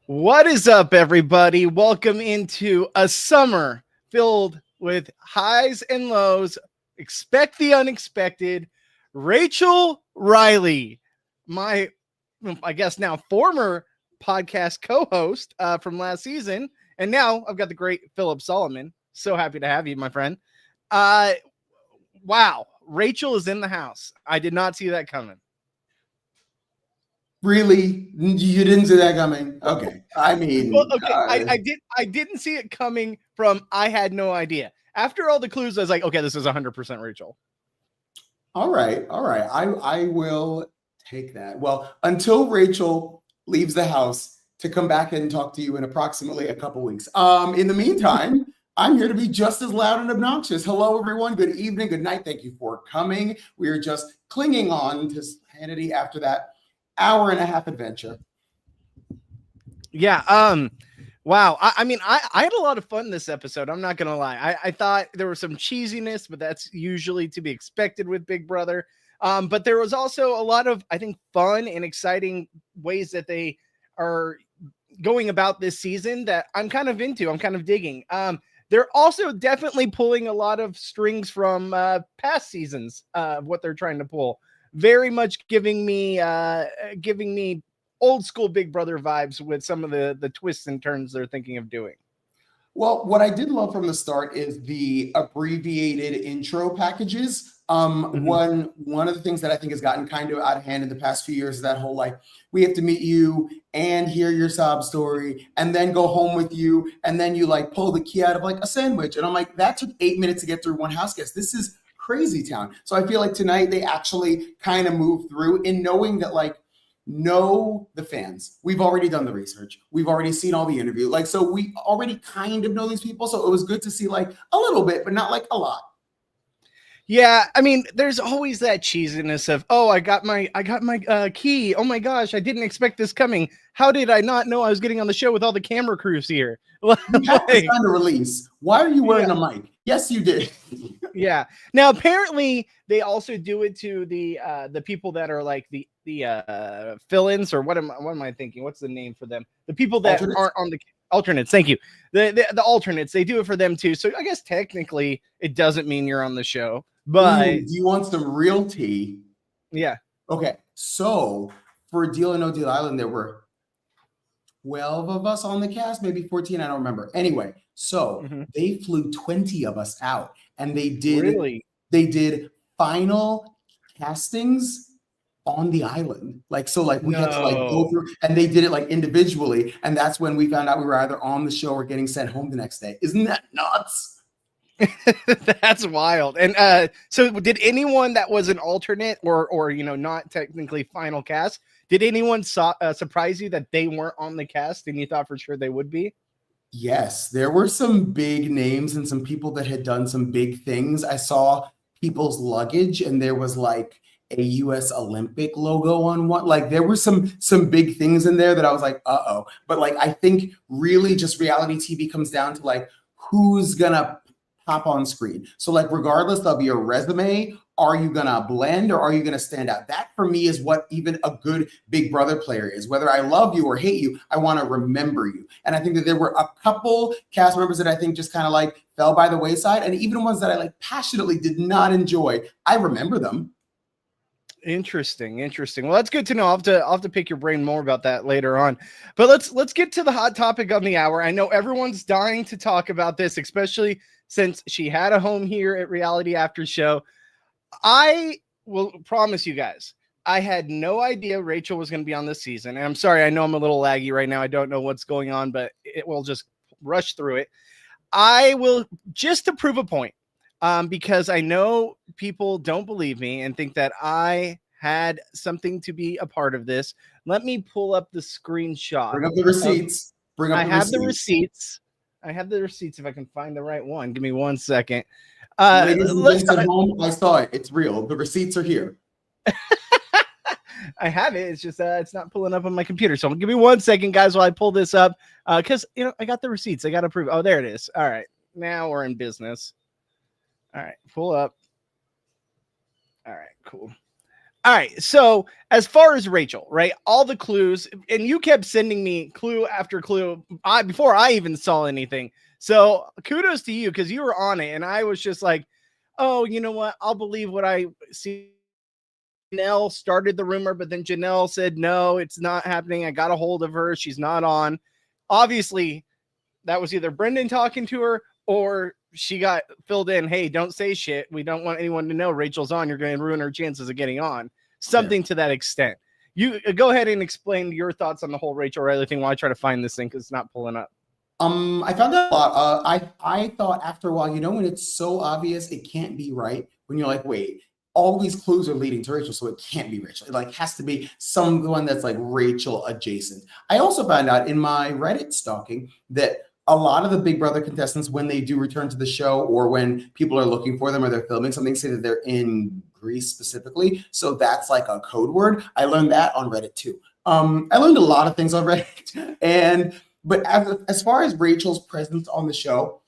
What is up, everybody? Welcome into a summer filled with highs and lows. Expect the unexpected. Rachel Riley, my, I guess now former podcast co-host from last season, and now I've got the great Phillip Solomon. So happy to have you, my friend. Wow, Rachel is in the house. I did not see that coming. Really? You didn't see that coming? Okay. I mean, Well, okay, I didn't see it coming from I had no idea. After all the clues, I was like, okay, this is 100% Rachel. All right. I will take that. Well, until Rachel leaves the house to come back and talk to you in approximately a couple weeks. In the meantime, I'm here to be just as loud and obnoxious. Hello, everyone. Good evening. Good night. Thank you for coming. We are just clinging on to sanity after that hour and a half adventure. Yeah. Wow. I mean, I had a lot of fun this episode. I'm not gonna lie. I thought there was some cheesiness, but that's usually to be expected with Big Brother. But there was also a lot of, I think, fun and exciting ways that they are going about this season that I'm kind of into. I'm kind of digging. They're also definitely pulling a lot of strings from past seasons of what they're trying to pull. Very much giving me old school Big Brother vibes with some of the twists and turns they're thinking of doing. Well, what I did love from the start is the abbreviated intro packages. One of the things that I think has gotten kind of out of hand in the past few years is that whole like we have to meet you and hear your sob story and then go home with you and then you like pull the key out of like a sandwich and I'm like that took 8 minutes to get through one house guest. This is crazy town. So I feel like tonight they actually kind of moved through in knowing that like know the fans. We've already done the research. We've already seen all the interview. Like, so we already kind of know these people. So it was good to see like a little bit, but not like a lot. Yeah, I mean, there's always that cheesiness of, oh, I got my key. Oh my gosh, I didn't expect this coming. How did I not know I was getting on the show with all the camera crews here? You have to sign a release. Why are you wearing a mic? Yes, you did. Yeah. Now, apparently, they also do it to the people that are like the fill-ins, or what am I thinking? What's the name for them? The people that aren't on the alternates. Thank you. The alternates. They do it for them too. So I guess technically it doesn't mean you're on the show. But do you want some real tea? Yeah. Okay. So for Deal or No Deal Island, there were 12 of us on the cast, maybe 14. I don't remember. Anyway, so they flew 20 of us out, and they did final castings on the island. Like, so like we had to like go through, and they did it like individually. And that's when we found out we were either on the show or getting sent home the next day. Isn't that nuts? That's wild. And so did anyone that was an alternate or not technically final cast, did anyone surprise you that they weren't on the cast and you thought for sure they would be? Yes, there were some big names and some people that had done some big things. I saw people's luggage and there was like a US Olympic logo on one. Like there were some big things in there that I was like, uh-oh. But like I think really just reality TV comes down to like who's gonna pop on screen. So like regardless of your resume, are you gonna blend or are you gonna stand out? That for me is what even a good Big Brother player is. Whether I love you or hate you, I want to remember you. And I think that there were a couple cast members that I think just kind of like fell by the wayside, and even ones that I like passionately did not enjoy. I remember them. Interesting. Well, that's good to know. I'll have to pick your brain more about that later on. But let's get to the hot topic on the hour. I know everyone's dying to talk about this, especially since she had a home here at Reality After Show. I will promise you guys, I had no idea Rachel was going to be on this season. And I'm sorry, I know I'm a little laggy right now. I don't know what's going on, but it will just rush through it. I will, just to prove a point, because I know people don't believe me and think that I had something to be a part of this. Let me pull up the screenshot. Bring up the receipts. I have the receipts if I can find the right one. Give me 1 second. Ladies and gents at home, I saw it. It's real. The receipts are here. I have it. It's just it's not pulling up on my computer. So give me 1 second, guys, while I pull this up. Because I got the receipts. I got to prove. Oh, there it is. All right. Now we're in business. All right. Pull up. All right. Cool. All right. So as far as Rachel, right? All the clues, and you kept sending me clue after clue before I even saw anything. So kudos to you because you were on it, and I was just like, oh, you know what? I'll believe what I see. Janelle started the rumor, but then Janelle said, no, it's not happening. I got a hold of her. She's not on. Obviously, that was either Brendan talking to her or she got filled in. Hey, don't say shit. We don't want anyone to know Rachel's on. You're going to ruin her chances of getting on. Something to that extent. You go ahead and explain your thoughts on the whole Rachel Riley thing while I try to find this thing because it's not pulling up. I found that a lot. I thought after a while, when it's so obvious it can't be right, when you're like, wait, all these clues are leading to Rachel, so it can't be Rachel. It like has to be someone that's like Rachel adjacent. I also found out in my Reddit stalking that a lot of the Big Brother contestants, when they do return to the show or when people are looking for them or they're filming something, say that they're in Greece specifically. So that's like a code word. I learned that on Reddit too. I learned a lot of things on Reddit, but as far as Rachel's presence on the show,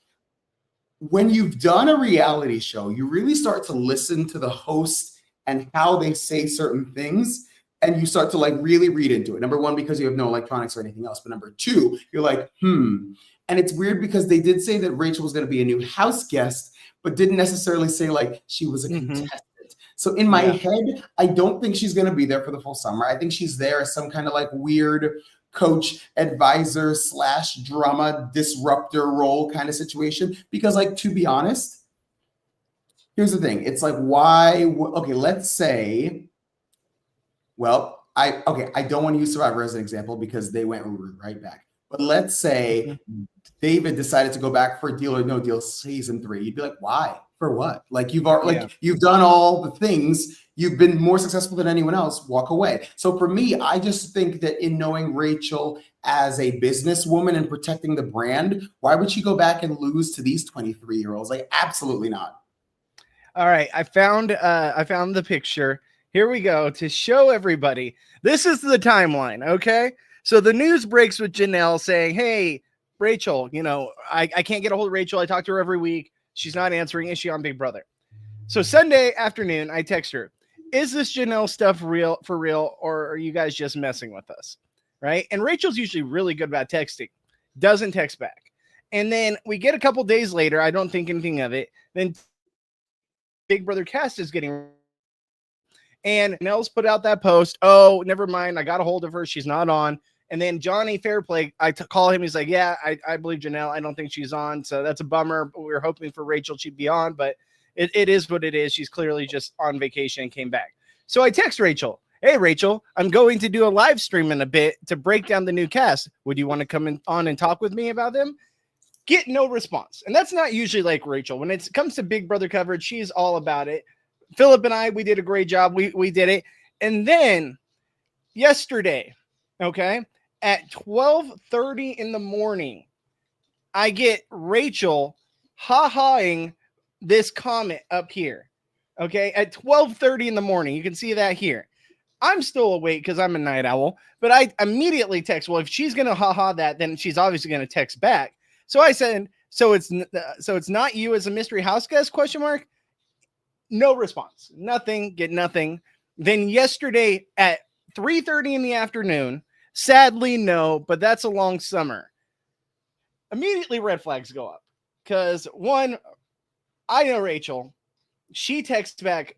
when you've done a reality show, you really start to listen to the host and how they say certain things. And you start to like really read into it. Number one, because you have no electronics or anything else. But number two, you're like, And it's weird because they did say that Rachel was going to be a new house guest, but didn't necessarily say like she was a contestant. So in my head, I don't think she's going to be there for the full summer. I think she's there as some kind of like weird coach, advisor / drama disruptor role kind of situation. Because like, to be honest, here's the thing. It's like, why? Okay, let's say, well, I don't want to use Survivor as an example because they went right back. But let's say David decided to go back for Deal or No Deal season 3. You'd be like, why? For what? Like you've done all the things. You've been more successful than anyone else. Walk away. So for me, I just think that in knowing Rachel as a businesswoman and protecting the brand, why would she go back and lose to these 23-year-olds? Like, absolutely not. All right, I found the picture. Here we go to show everybody. This is the timeline. Okay, so the news breaks with Janelle saying, "Hey, Rachel, I can't get a hold of Rachel. I talk to her every week. She's not answering. Is she on Big Brother?" So Sunday afternoon, I text her, "Is this Janelle stuff real, or are you guys just messing with us?" Right? And Rachel's usually really good about texting. Doesn't text back. And then we get a couple days later. I don't think anything of it. Then Big Brother cast is getting, and Nels put out that post. Oh, never mind. I got a hold of her. She's not on. And then Johnny Fairplay, I call him. He's like, yeah, I believe Janelle. I don't think she's on. So that's a bummer. We were hoping for Rachel. She'd be on, but it is what it is. She's clearly just on vacation and came back. So I text Rachel. Hey, Rachel, I'm going to do a live stream in a bit to break down the new cast. Would you want to come on and talk with me about them? Get no response. And that's not usually like Rachel. When it comes to Big Brother coverage, she's all about it. Phillip and I, we did a great job. We did it. And then yesterday, okay, at 12:30 in the morning, I get Rachel ha-haing this comment up here. Okay, at 12:30 in the morning. You can see that here. I'm still awake because I'm a night owl, but I immediately text, well, if she's going to ha-ha that, then she's obviously going to text back. So I said, so it's not you as a mystery house guest, ? No response. Nothing. Get nothing. Then yesterday at 3:30 in the afternoon, sadly, no, but that's a long summer. Immediately red flags go up. Because one, I know Rachel. She texts back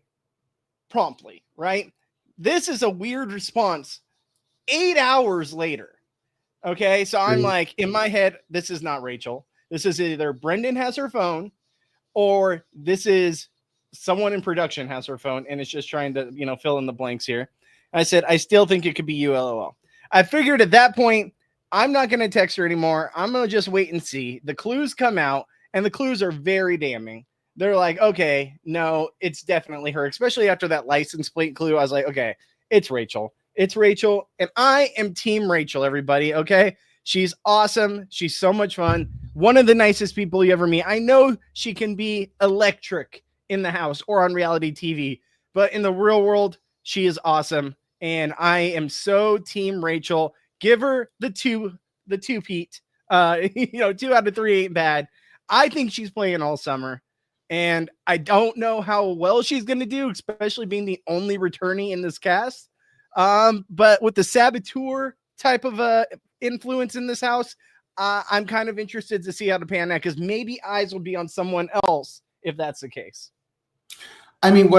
promptly, right? This is a weird response 8 hours later. Okay, so I'm like, in my head, this is not Rachel. This is either Brendan has her phone or this is someone in production has her phone and it's just trying to, fill in the blanks here. I said, I still think it could be you, LOL. I figured at that point, I'm not going to text her anymore. I'm going to just wait and see. The clues come out and the clues are very damning. They're like, okay, no, it's definitely her, especially after that license plate clue. I was like, okay, it's Rachel. It's Rachel. And I am team Rachel, everybody. Okay. She's awesome. She's so much fun. One of the nicest people you ever meet. I know she can be electric in the house or on reality TV, but in the real world, she is awesome. And I am so team Rachel. Give her the two-peat. 2 out of 3 ain't bad. I think she's playing all summer. And I don't know how well she's going to do, especially being the only returnee in this cast. But with the saboteur type of influence in this house, I'm kind of interested to see how to pan out, because maybe eyes will be on someone else if that's the case. I mean,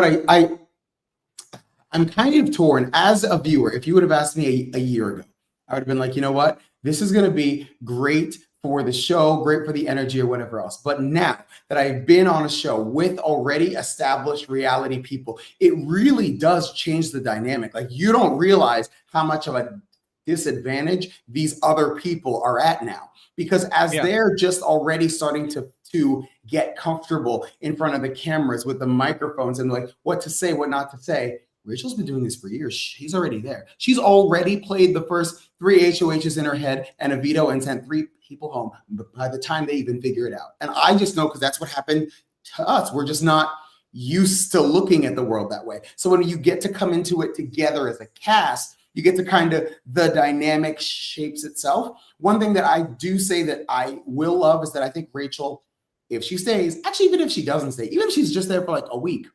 I'm kind of torn as a viewer. If you would have asked me a year ago, I would have been like, you know what? This is going to be great for the show, great for the energy or whatever else. But now that I've been on a show with already established reality people, it really does change the dynamic. Like, you don't realize how much of a disadvantage these other people are at now, because as they're just already starting to get comfortable in front of the cameras with the microphones and like what to say, what not to say. Rachel's been doing this for years. She's already there. She's already played the first 3 HOHs in her head and a veto and sent 3 people home by the time they even figure it out. And I just know, because that's what happened to us. We're just not used to looking at the world that way. So when you get to come into it together as a cast, you get to kind of, the dynamic shapes itself. One thing that I do say that I will love is that I think Rachel, if she stays, actually, even if she doesn't stay, even if she's just there for like a week,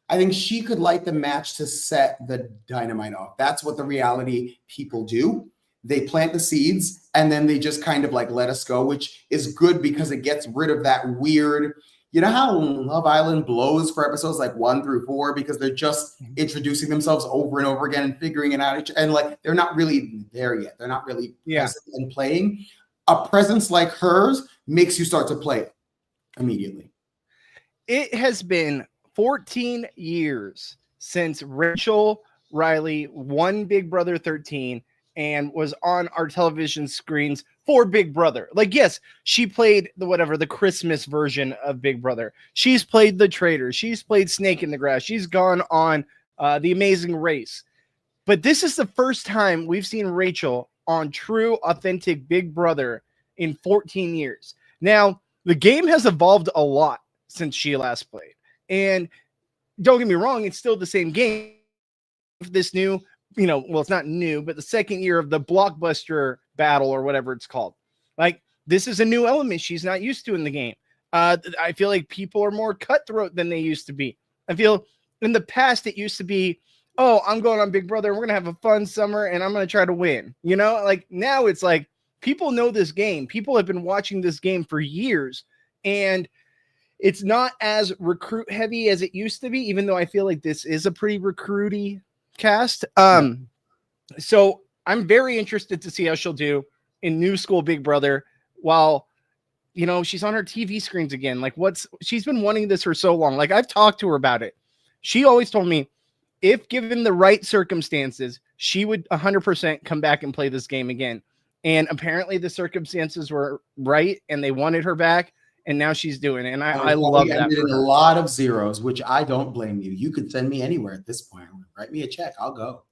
I think she could light the match to set the dynamite off. That's what the reality people do. They plant the seeds and then they just kind of like let us go, which is good because it gets rid of that weird, you know how Love Island blows for episodes like 1 through 4 because they're just introducing themselves over and over again and figuring it out. And like, they're not really there yet. They're not really present and playing. A presence like hers makes you start to play it immediately. It has been 14 years since Rachel Riley won Big Brother 13 and was on our television screens for Big Brother. Like, yes, she played the Christmas version of Big Brother. She's played The Traitor. She's played Snake in the Grass. She's gone on The Amazing Race. But this is the first time we've seen Rachel on true, authentic Big Brother in 14 years. Now, the game has evolved a lot since she last played. And don't get me wrong, it's still the same game. This new, it's not new, but the second year of the blockbuster battle or whatever it's called. Like, this is a new element she's not used to in the game. I feel like people are more cutthroat than they used to be. I feel in the past it used to be, oh, I'm going on Big Brother, we're going to have a fun summer and I'm going to try to win. Like, now it's like people know this game. People have been watching this game for years, and it's not as recruit heavy as it used to be, even though I feel like this is a pretty recruity cast. So I'm very interested to see how she'll do in new school Big Brother while, she's on her TV screens again. Like, she's been wanting this for so long. Like, I've talked to her about it. She always told me if given the right circumstances, she would 100% come back and play this game again. And apparently the circumstances were right and they wanted her back. And now she's doing it. And I love that. Ended in a lot of zeros, which I don't blame you. You could send me anywhere at this point. Write me a check. I'll go.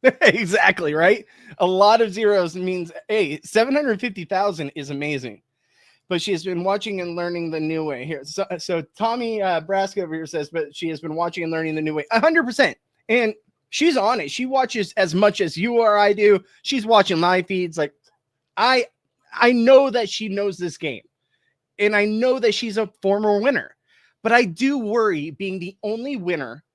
Exactly, right? A lot of zeros means, hey, 750,000 is amazing. But she has been watching and learning the new way here. So Tommy Braska over here says, but she has been watching and learning the new way 100%. And she's on it. She watches as much as you or I do. She's watching live feeds. Like, I know that she knows this game, and I know that she's a former winner, but I do worry being the only winner,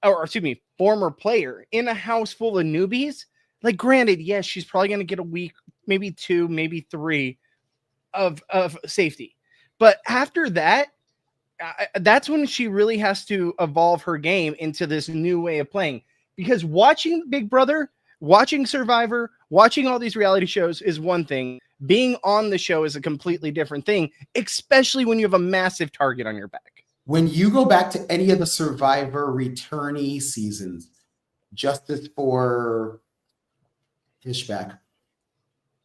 or excuse me, former player in a house full of newbies. Like, granted, yes, she's probably going to get a week, maybe 2, maybe 3 of safety. But after that, that's when she really has to evolve her game into this new way of playing, because watching Big Brother, watching Survivor, watching all these reality shows is one thing. Being on the show is a completely different thing, especially when you have a massive target on your back. When you go back to any of the Survivor returnee seasons, Justice for Fishback,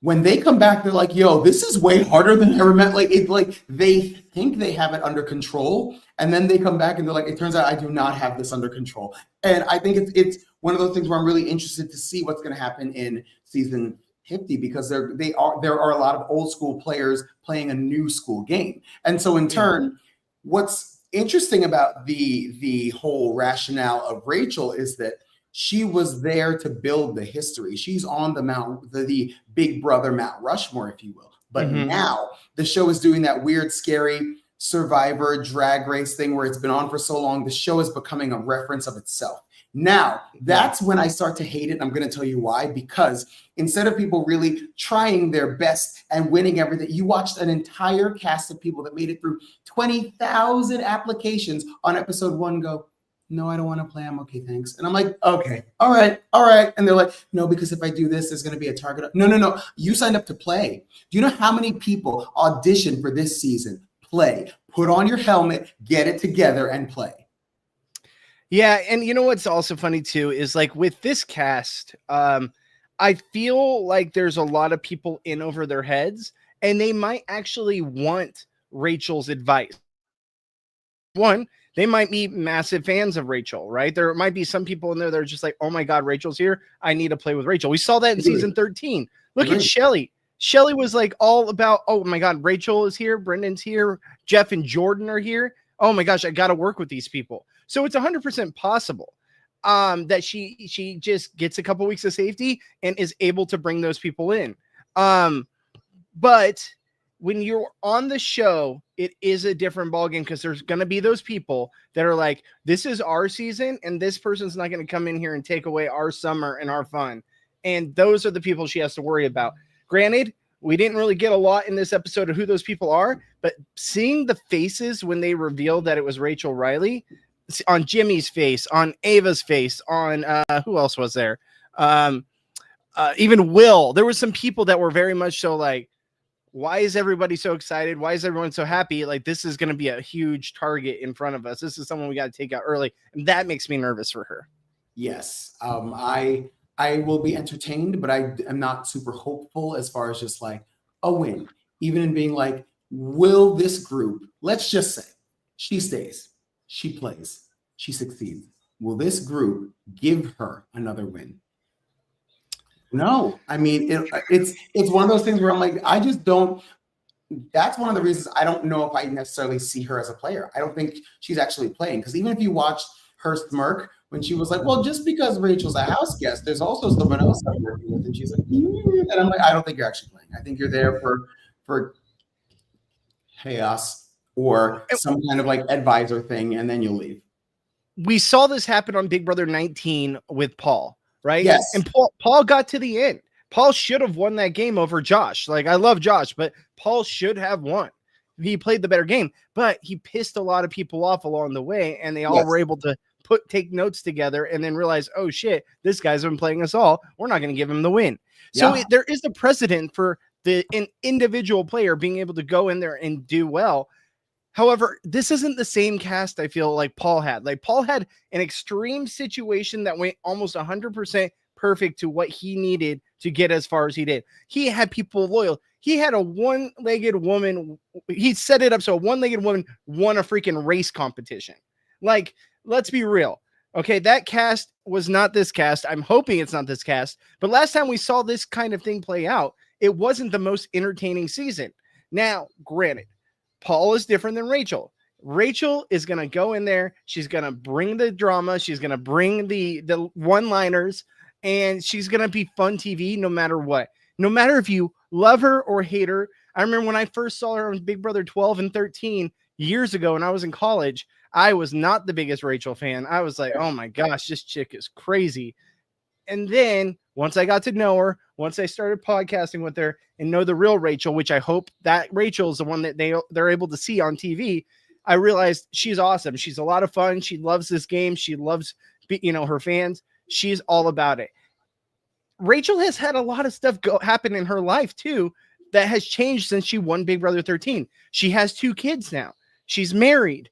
when they come back, they're like, yo, this is way harder than I ever meant. Like they think they have it under control. And then they come back and they're like, it turns out I do not have this under control. And I think it's one of those things where I'm really interested to see what's going to happen in season 50, because there are a lot of old school players playing a new school game. And so in turn, what's interesting about the whole rationale of Rachel is that she was there to build the history. She's on the Big Brother Mount Rushmore, if you will. But Mhm. now the show is doing that weird, scary Survivor drag race thing where it's been on for so long. The show is becoming a reference of itself. Now, Yeah. that's when I start to hate it. And I'm going to tell you why. Because instead of people really trying their best and winning everything, you watched an entire cast of people that made it through 20,000 applications on episode 1 go, no, I don't want to play. I'm okay, thanks. And I'm like, okay, all right, all right. And they're like, no, because if I do this, there's going to be a target. No, no, no. You signed up to play. Do you know how many people auditioned for this season? Play. Put on your helmet, get it together, and play. Yeah, and you know what's also funny too is like with this cast, I feel like there's a lot of people in over their heads, and they might actually want Rachel's advice. One, they might be massive fans of Rachel, right? There might be some people in there that are just like, oh my God, Rachel's here. I need to play with Rachel. We saw that in season 13. Look at Shelly. Shelly was like all about, oh my God, Rachel is here. Brendan's here. Jeff and Jordan are here. Oh my gosh, I got to work with these people. So it's 100% possible that she just gets a couple weeks of safety and is able to bring those people in. But when you're on the show, it is a different ballgame because there's going to be those people that are like, this is our season and this person's not going to come in here and take away our summer and our fun. And those are the people she has to worry about. Granted, we didn't really get a lot in this episode of who those people are, but seeing the faces when they revealed that it was Rachel Riley, on Jimmy's face, on Ava's face, on who else was there? Even Will. There were some people that were very much so like, why is everybody so excited? Why is everyone so happy? Like, this is going to be a huge target in front of us. This is someone we got to take out early. And that makes me nervous for her. Yes. I will be entertained, but I am not super hopeful as far as just like a win. Even in being like, will this group, let's just say she stays, she plays, she succeeds. Will this group give her another win? No, I mean, it's one of those things where I'm like, I just don't. That's one of the reasons I don't know if I necessarily see her as a player. I don't think she's actually playing, because even if you watched her smirk when she was like, well, just because Rachel's a house guest, there's also someone else I'm working with, and she's like, and I'm like, I don't think you're actually playing. I think you're there for chaos or some kind of like advisor thing, and then you'll leave. We saw this happen on Big Brother 19 with Paul. Right? Yes. And Paul got to the end. Paul should have won that game over Josh. Like, I love Josh, but Paul should have won. He played the better game, but he pissed a lot of people off along the way, and they all were able to take notes together and then realize, oh shit, this guy's been playing us all. We're not going to give him the win. So there is a precedent for an individual player being able to go in there and do well. However, this isn't the same cast I feel like Paul had. Like, Paul had an extreme situation that went almost 100% perfect to what he needed to get as far as he did. He had people loyal. He had a one-legged woman. He set it up so a one-legged woman won a freaking race competition. Like, let's be real. Okay, that cast was not this cast. I'm hoping it's not this cast. But last time we saw this kind of thing play out, it wasn't the most entertaining season. Now, granted, Paul is different than Rachel. Rachel is going to go in there. She's going to bring the drama. She's going to bring the one-liners, and she's going to be fun TV no matter what. No matter if you love her or hate her. I remember when I first saw her on Big Brother 12 and 13 years ago when I was in college, I was not the biggest Rachel fan. I was like, oh my gosh, this chick is crazy. And then once I got to know her, once I started podcasting with her and know the real Rachel, which I hope that Rachel is the one that they're able to see on TV, I realized she's awesome. She's a lot of fun. She loves this game. She loves, her fans. She's all about it. Rachel has had a lot of stuff happen in her life too that has changed since she won Big Brother 13. She has 2 kids now. She's married.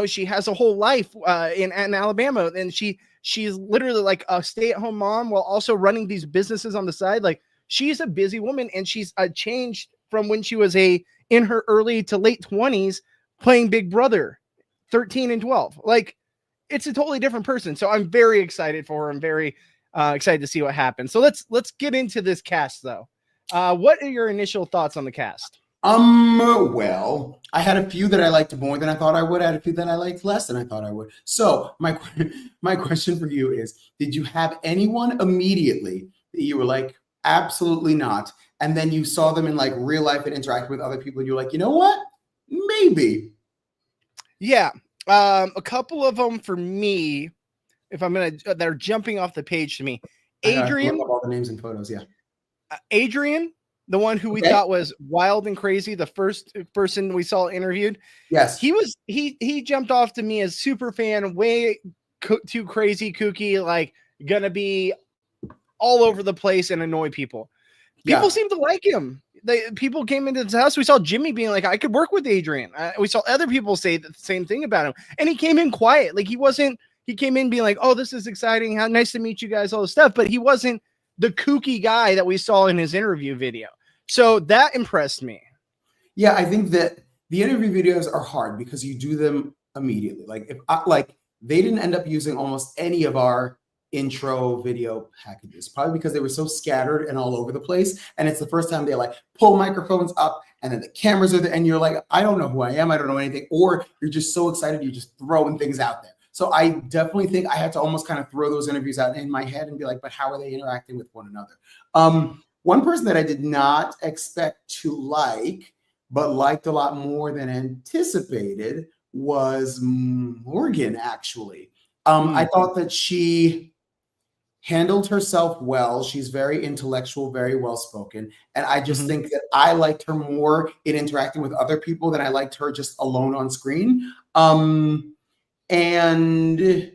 She has a whole life in Alabama, and she's literally like a stay-at-home mom while also running these businesses on the side. Like, she's a busy woman, and she's changed from when she was in her early to late 20s playing Big Brother 13 and 12. Like, it's a totally different person. So I'm very excited for her. I'm very excited to see what happens. So let's get into this cast though. What are your initial thoughts on the cast? Well, I had a few that I liked more than I thought I would. I had a few that I liked less than I thought I would. So my question for you is, did you have anyone immediately that you were like, absolutely not. And then you saw them in like real life and interact with other people, and you're like, you know what? Maybe. Yeah. A couple of them for me, if I'm going to, they're jumping off the page to me. I gotta look Adrian, up all the names and photos. Yeah. Adrian, the one who we Okay. thought was wild and crazy, the first person we saw interviewed, Yes. he jumped off to me as super fan, way too crazy, kooky, like gonna be all over the place and annoy people. People seem to like him. People came into the house. We saw Jimmy being like, I could work with Adrian. We saw other people say the same thing about him, and he came in quiet. Like he came in being like, oh, this is exciting. How nice to meet you guys, all this stuff. But he wasn't the kooky guy that we saw in his interview video. So that impressed me. Yeah, I think that the interview videos are hard because you do them immediately. Like they didn't end up using almost any of our intro video packages, probably because they were so scattered and all over the place. And it's the first time they like pull microphones up and then the cameras are there and you're like, I don't know who I am. I don't know anything. Or you're just so excited. You're just throwing things out there. So I definitely think I had to almost kind of throw those interviews out in my head and be like, but how are they interacting with one another? One person that I did not expect to like, but liked a lot more than anticipated was Morgan, actually. I thought that she handled herself well. She's very intellectual, very well-spoken. And I just think that I liked her more in interacting with other people than I liked her just alone on screen. And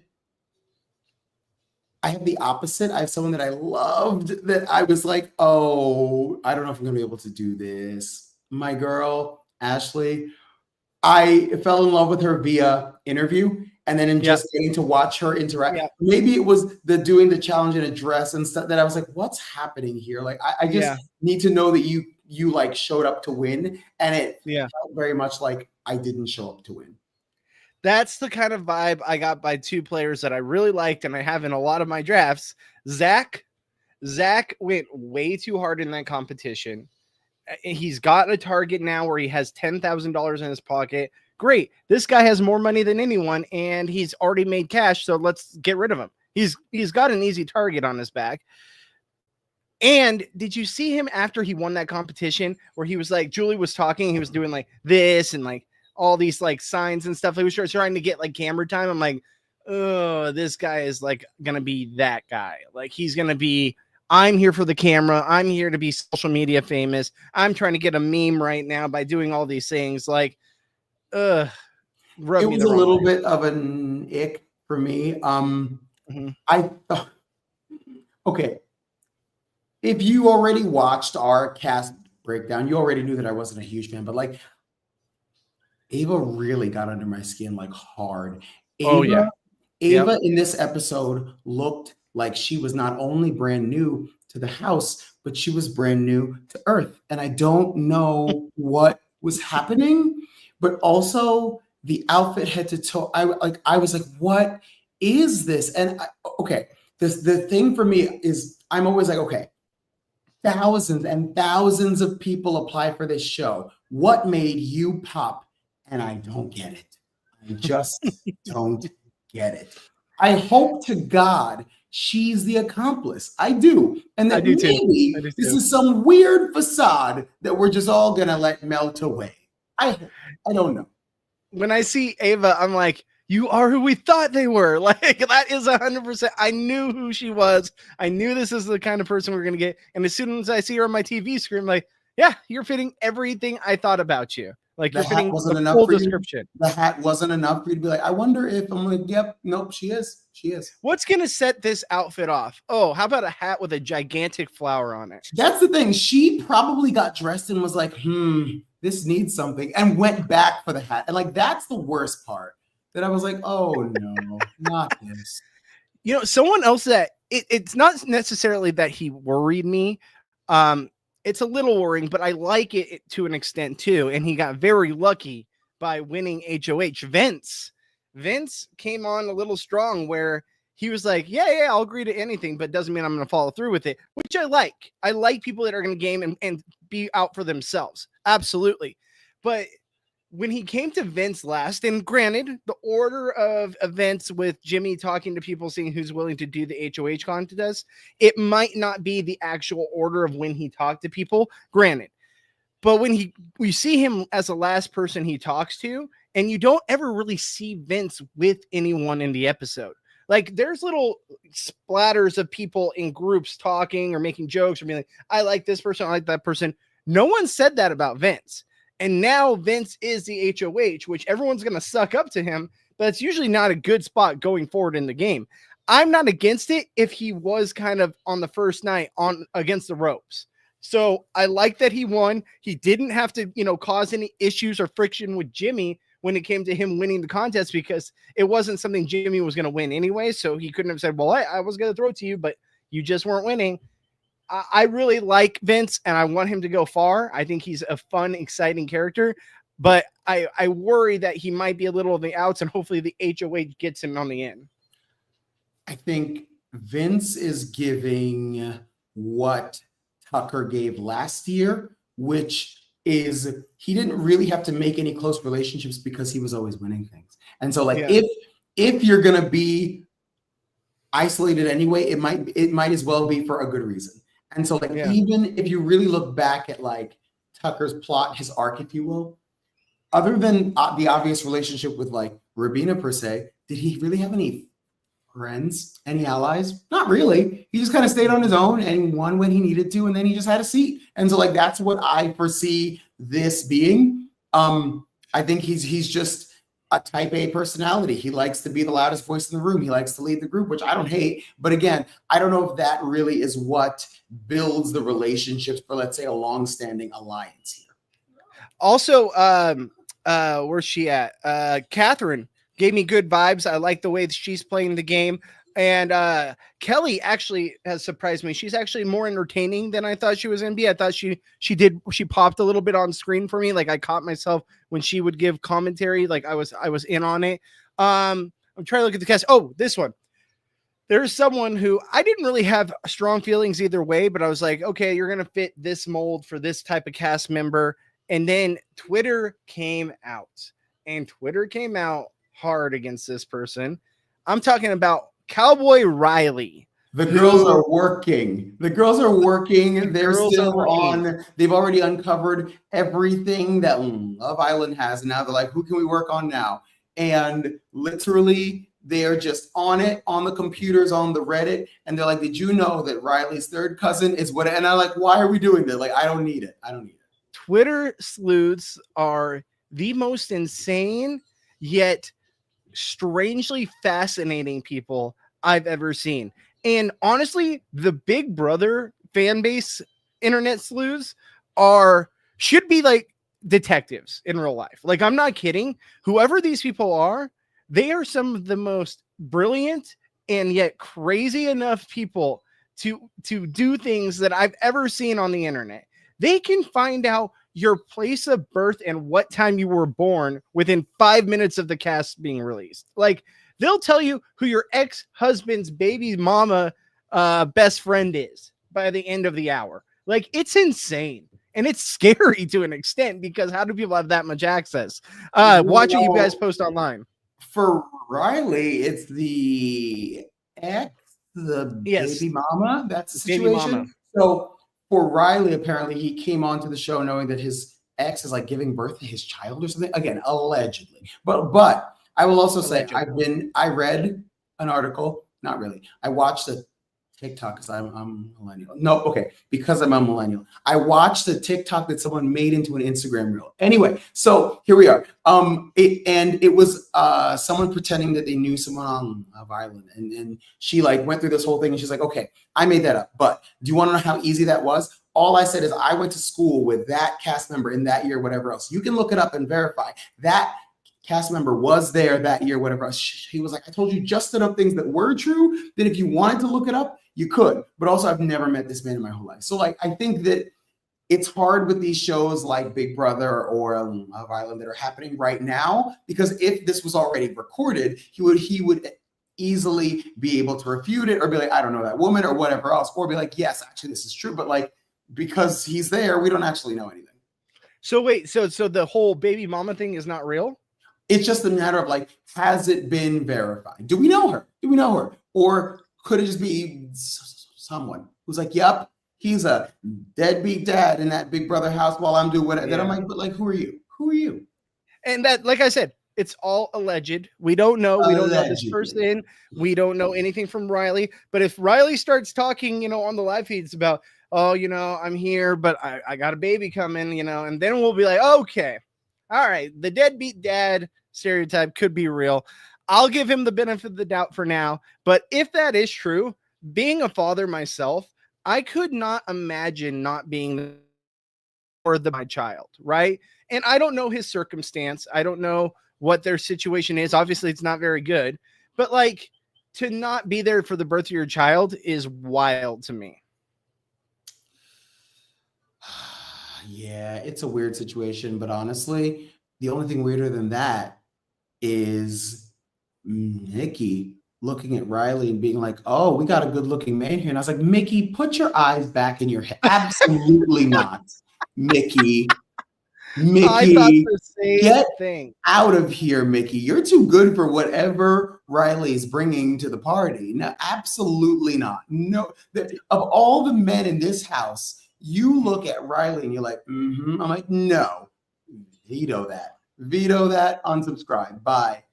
I have the opposite. I have someone that I loved that I was like, oh, I don't know if I'm going to be able to do this. My girl, Ashley, I fell in love with her via interview. And then in just getting to watch her interact, maybe it was the doing the challenge in a dress and stuff that I was like, what's happening here? Like, I just need to know that you like showed up to win. And it felt very much like I didn't show up to win. That's the kind of vibe I got by two players that I really liked, and I have in a lot of my drafts. Zach went way too hard in that competition. He's got a target now where he has $10,000 in his pocket. Great. This guy has more money than anyone, and he's already made cash, so let's get rid of him. He's got an easy target on his back. And did you see him after he won that competition where he was like, Julie was talking, he was doing like this and like all these like signs and stuff. He was trying to get like camera time. I'm like, oh, this guy is like going to be that guy. Like he's going to be, I'm here for the camera. I'm here to be social media famous. I'm trying to get a meme right now by doing all these things. Like, it was a little bit of an ick for me. I thought, okay, if you already watched our cast breakdown, you already knew that I wasn't a huge fan, but like Ava really got under my skin like hard. Ava in this episode looked like she was not only brand new to the house, but she was brand new to Earth. And I don't know what was happening, but also the outfit head to toe. I was like, what is this? And the thing for me is I'm always like, okay, thousands and thousands of people apply for this show. What made you pop? And I don't get it. I just don't get it. I hope to God she's the accomplice. I do. And that maybe this is some weird facade that we're just all going to let melt away. I don't know. When I see Ava, I'm like, you are who we thought they were. Like, that is 100%. I knew who she was. I knew this is the kind of person we're going to get. And as soon as I see her on my TV screen, I'm like, yeah, you're fitting everything I thought about you. Like the hat wasn't enough for description. The hat wasn't enough for you to be like, I wonder if I'm like, yep, nope, she is. She is. What's going to set this outfit off? Oh, how about a hat with a gigantic flower on it? That's the thing. She probably got dressed and was like, this needs something, and went back for the hat. And like, that's the worst part. That I was like, oh no, not this. You know, someone else that it's not necessarily that he worried me. It's a little worrying, but I like it to an extent too. And he got very lucky by winning HOH. Vince came on a little strong where he was like, yeah, I'll agree to anything, but doesn't mean I'm going to follow through with it, which I like. I like people that are going to game and be out for themselves. Absolutely. But when he came to Vince last, and granted, the order of events with Jimmy talking to people, seeing who's willing to do the HOH contest, it might not be the actual order of when he talked to people, granted. But when we see him as the last person he talks to, and you don't ever really see Vince with anyone in the episode. Like there's little splatters of people in groups talking or making jokes or being like, I like this person, I like that person. No one said that about Vince. And now Vince is the HOH, which everyone's going to suck up to him, but it's usually not a good spot going forward in the game. I'm not against it if he was kind of on the first night on against the ropes. So I like that he won. He didn't have to, cause any issues or friction with Jimmy when it came to him winning the contest, because it wasn't something Jimmy was going to win anyway. So he couldn't have said, well, I was going to throw it to you, but you just weren't winning. I really like Vince and I want him to go far. I think he's a fun, exciting character, but I worry that he might be a little on the outs, and hopefully the HOH gets him on the end. I think Vince is giving what Tucker gave last year, which is he didn't really have to make any close relationships because he was always winning things. And so if you're going to be isolated anyway, it might as well be for a good reason. And so even if you really look back at like Tucker's plot, his arc, if you will, other than the obvious relationship with like Rabina per se, did he really have any friends, any allies? Not really. He just kind of stayed on his own and won when he needed to, and then he just had a seat. And so like that's what I foresee this being. I think he's just a type A personality. He likes to be the loudest voice in the room. He likes to lead the group, which I don't hate. But again, I don't know if that really is what builds the relationships for, let's say, a long-standing alliance here. Also, where's she at? Catherine gave me good vibes. I like the way that she's playing the game. And Kelly actually has surprised me. She's actually more entertaining than I thought she was going to be. I thought she popped a little bit on screen for me. Like I caught myself when she would give commentary. Like I was in on it. I'm trying to look at the cast. Oh, this one. There's someone who I didn't really have strong feelings either way, but I was like, okay, you're going to fit this mold for this type of cast member. And then Twitter came out hard against this person. I'm talking about Cowboy Riley. The girls are working. They're still on. They've already uncovered everything that Love Island has. And now they're like, who can we work on now? And literally, they're just on it, on the computers, on the Reddit. And they're like, did you know that Riley's third cousin is what? And I'm like, why are we doing this? Like, I don't need it. Twitter sleuths are the most insane, yet strangely fascinating people I've ever seen. And honestly, the Big Brother fan base internet sleuths should be like detectives in real life. Like, I'm not kidding. Whoever these people are, they are some of the most brilliant and yet crazy enough people to do things that I've ever seen on the internet. They can find out your place of birth and what time you were born within 5 minutes of the cast being released. Like, they'll tell you who your ex-husband's baby mama best friend is by the end of the hour. Like, it's insane. And it's scary to an extent, because how do people have that much access? Watch what you guys post online. For Riley, it's the ex, baby mama. That's the situation. So for Riley, apparently he came onto the show knowing that his ex is like giving birth to his child or something. Again, allegedly. But I will also say I read an article, not really. I watched a TikTok because I'm a millennial. No, okay, because I'm a millennial. I watched a TikTok that someone made into an Instagram reel. Anyway, so here we are. It was someone pretending that they knew someone on Love Island, and she like went through this whole thing, and she's like, okay, I made that up, but do you want to know how easy that was? All I said is I went to school with that cast member in that year, whatever else. You can look it up and verify that cast member was there that year, whatever else. He was like, I told you just enough things that were true that if you wanted to look it up, you could. But also, I've never met this man in my whole life. So like, I think that it's hard with these shows like Big Brother or Love Island that are happening right now, because if this was already recorded, he would easily be able to refute it or be like, I don't know that woman or whatever else, or be like, yes, actually, this is true. But like, because he's there, we don't actually know anything. So wait, so the whole baby mama thing is not real? It's just a matter of like, has it been verified? Do we know her? Do we know her? Or could it just be someone who's like, yep, he's a deadbeat dad in that Big Brother house while I'm doing whatever. Then I'm like, but like, who are you? Who are you? And that, like I said, it's all alleged. We don't know. We don't know this Allegedly. person. We don't know anything from Riley. But if Riley starts talking, on the live feeds about, oh, I'm here, but I got a baby coming, and then we'll be like, okay, all right, the deadbeat dad stereotype could be real. I'll give him the benefit of the doubt for now. But if that is true, being a father myself, I could not imagine not being for my child, right? And I don't know his circumstance. I don't know what their situation is. Obviously, it's not very good, but like to not be there for the birth of your child is wild to me. Yeah, it's a weird situation, but honestly, the only thing weirder than that is Nikki looking at Riley and being like, "Oh, we got a good-looking man here." And I was like, "Mickey, put your eyes back in your head." Absolutely not, Mickey. I thought Mickey, the same get thing. out of here, Mickey. You're too good for whatever Riley's bringing to the party. No, absolutely not. No, of all the men in this house, you look at Riley and you're like, I'm like, no, veto that. Veto that, unsubscribe. Bye.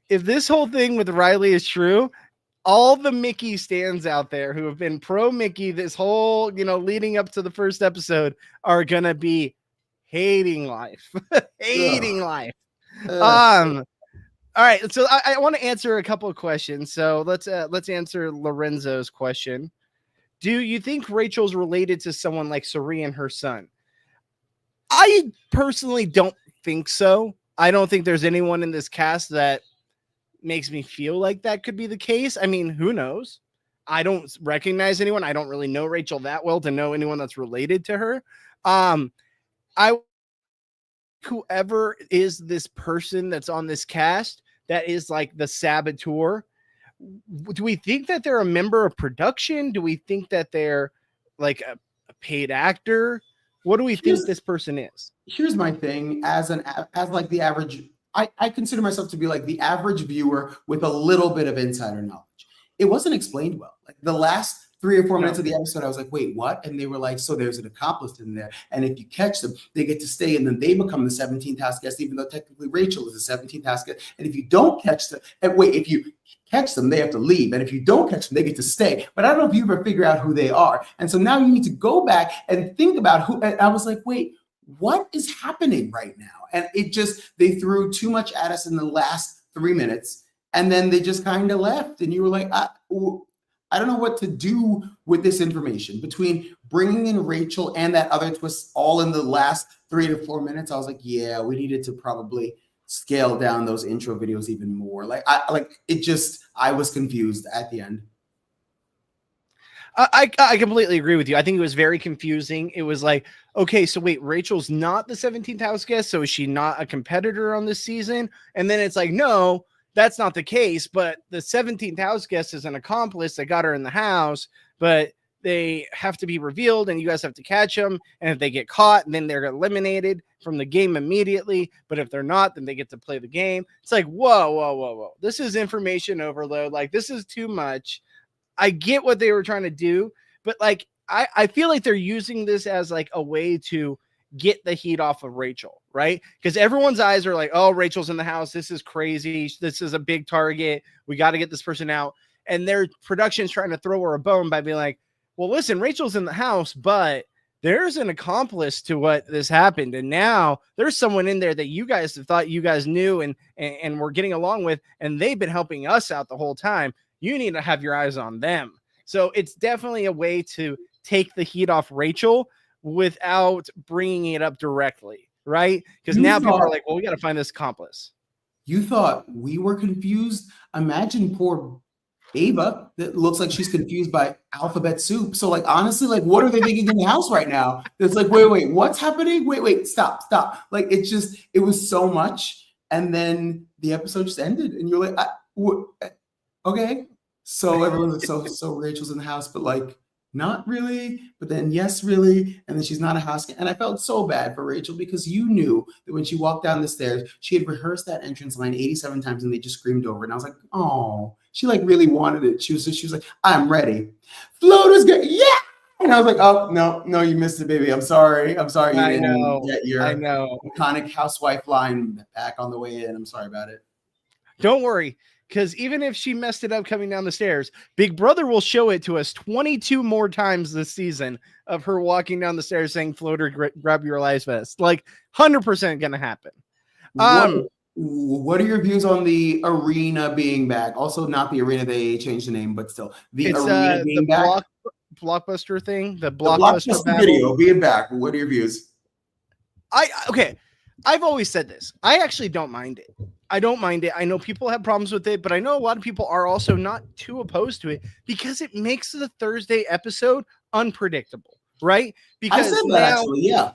If this whole thing with Riley is true, all the Mickey stands out there who have been pro Mickey this whole, leading up to the first episode are going to be hating life, hating life. All right. So I want to answer a couple of questions. So let's answer Lorenzo's question. Do you think Rachel's related to someone like Sari and her son? I personally don't think so. I don't think there's anyone in this cast that makes me feel like that could be the case. I mean, who knows? I don't recognize anyone. I don't really know Rachel that well to know anyone that's related to her. I whoever is this person that's on this cast that is like the saboteur, do we think that they're a member of production? Do we think that they're like a paid actor? What do we think this person is? Here's my thing as like the average, I consider myself to be like the average viewer with a little bit of insider knowledge. It wasn't explained well. Like the last 3 or 4 minutes of the episode, I was like, wait, what? And they were like, so there's an accomplice in there. And if you catch them, they get to stay and then they become the 17th house guest, even though technically Rachel is the 17th house guest. And if you don't catch them, if you catch them, they have to leave. And if you don't catch them, they get to stay. But I don't know if you ever figure out who they are. And so now you need to go back and think about who. And I was like, wait, what is happening right now? And they threw too much at us in the last 3 minutes. And then they just kind of left. And you were like, I don't know what to do with this information. Between bringing in Rachel and that other twist all in the last 3 to 4 minutes, I was like, yeah, we needed to probably scale down those intro videos even more. I was confused at the end. I completely agree with you. I think it was very confusing. It was like, okay, so wait, Rachel's not the 17th house guest, so is she not a competitor on this season? And then it's like, no, that's not the case, but the 17th house guest is an accomplice that got her in the house, but they have to be revealed and you guys have to catch them. And if they get caught, then they're eliminated from the game immediately. But if they're not, then they get to play the game. It's like, whoa. This is information overload. Like, this is too much. I get what they were trying to do, but like, I feel like they're using this as like a way to get the heat off of Rachel, right? Because everyone's eyes are like, oh, Rachel's in the house. This is crazy. This is a big target. We got to get this person out. And their production's trying to throw her a bone by being like, well, listen, Rachel's in the house, but there's an accomplice to what this happened. And now there's someone in there that you guys have thought you guys knew and were getting along with, and they've been helping us out the whole time. You need to have your eyes on them. So it's definitely a way to take the heat off Rachel without bringing it up directly, right? Because now people are like, well, we got to find this accomplice. You thought we were confused? Imagine poor Ava that looks like she's confused by alphabet soup. So like, honestly, like what are they thinking in the house right now? It's like, wait, what's happening? Wait, stop. Like it was so much. And then the episode just ended and you're like, okay. So everyone's like, so Rachel's in the house, but like, not really, but then yes, really, and then she's not a house. And I felt so bad for Rachel because you knew that when she walked down the stairs, she had rehearsed that entrance line 87 times and they just screamed over it. And I was like, oh, she like really wanted it. She was like, I'm ready. Floater's good. Yeah. And I was like, oh, no, you missed it, baby. I'm sorry you didn't get your iconic housewife line back on the way in. I'm sorry about it. Don't worry, because even if she messed it up coming down the stairs, Big Brother will show it to us 22 more times this season of her walking down the stairs saying, Floater, grab your life vest. Like, 100% going to happen. What are your views on the arena being back? Also, not the arena, they changed the name, but still, the arena being back. Blockbuster thing, the blockbuster video being back. What are your views? Okay, I've always said this. I actually don't mind it. I don't mind it. I know people have problems with it, but I know a lot of people are also not too opposed to it because it makes the Thursday episode unpredictable, right? Because I said that actually, yeah.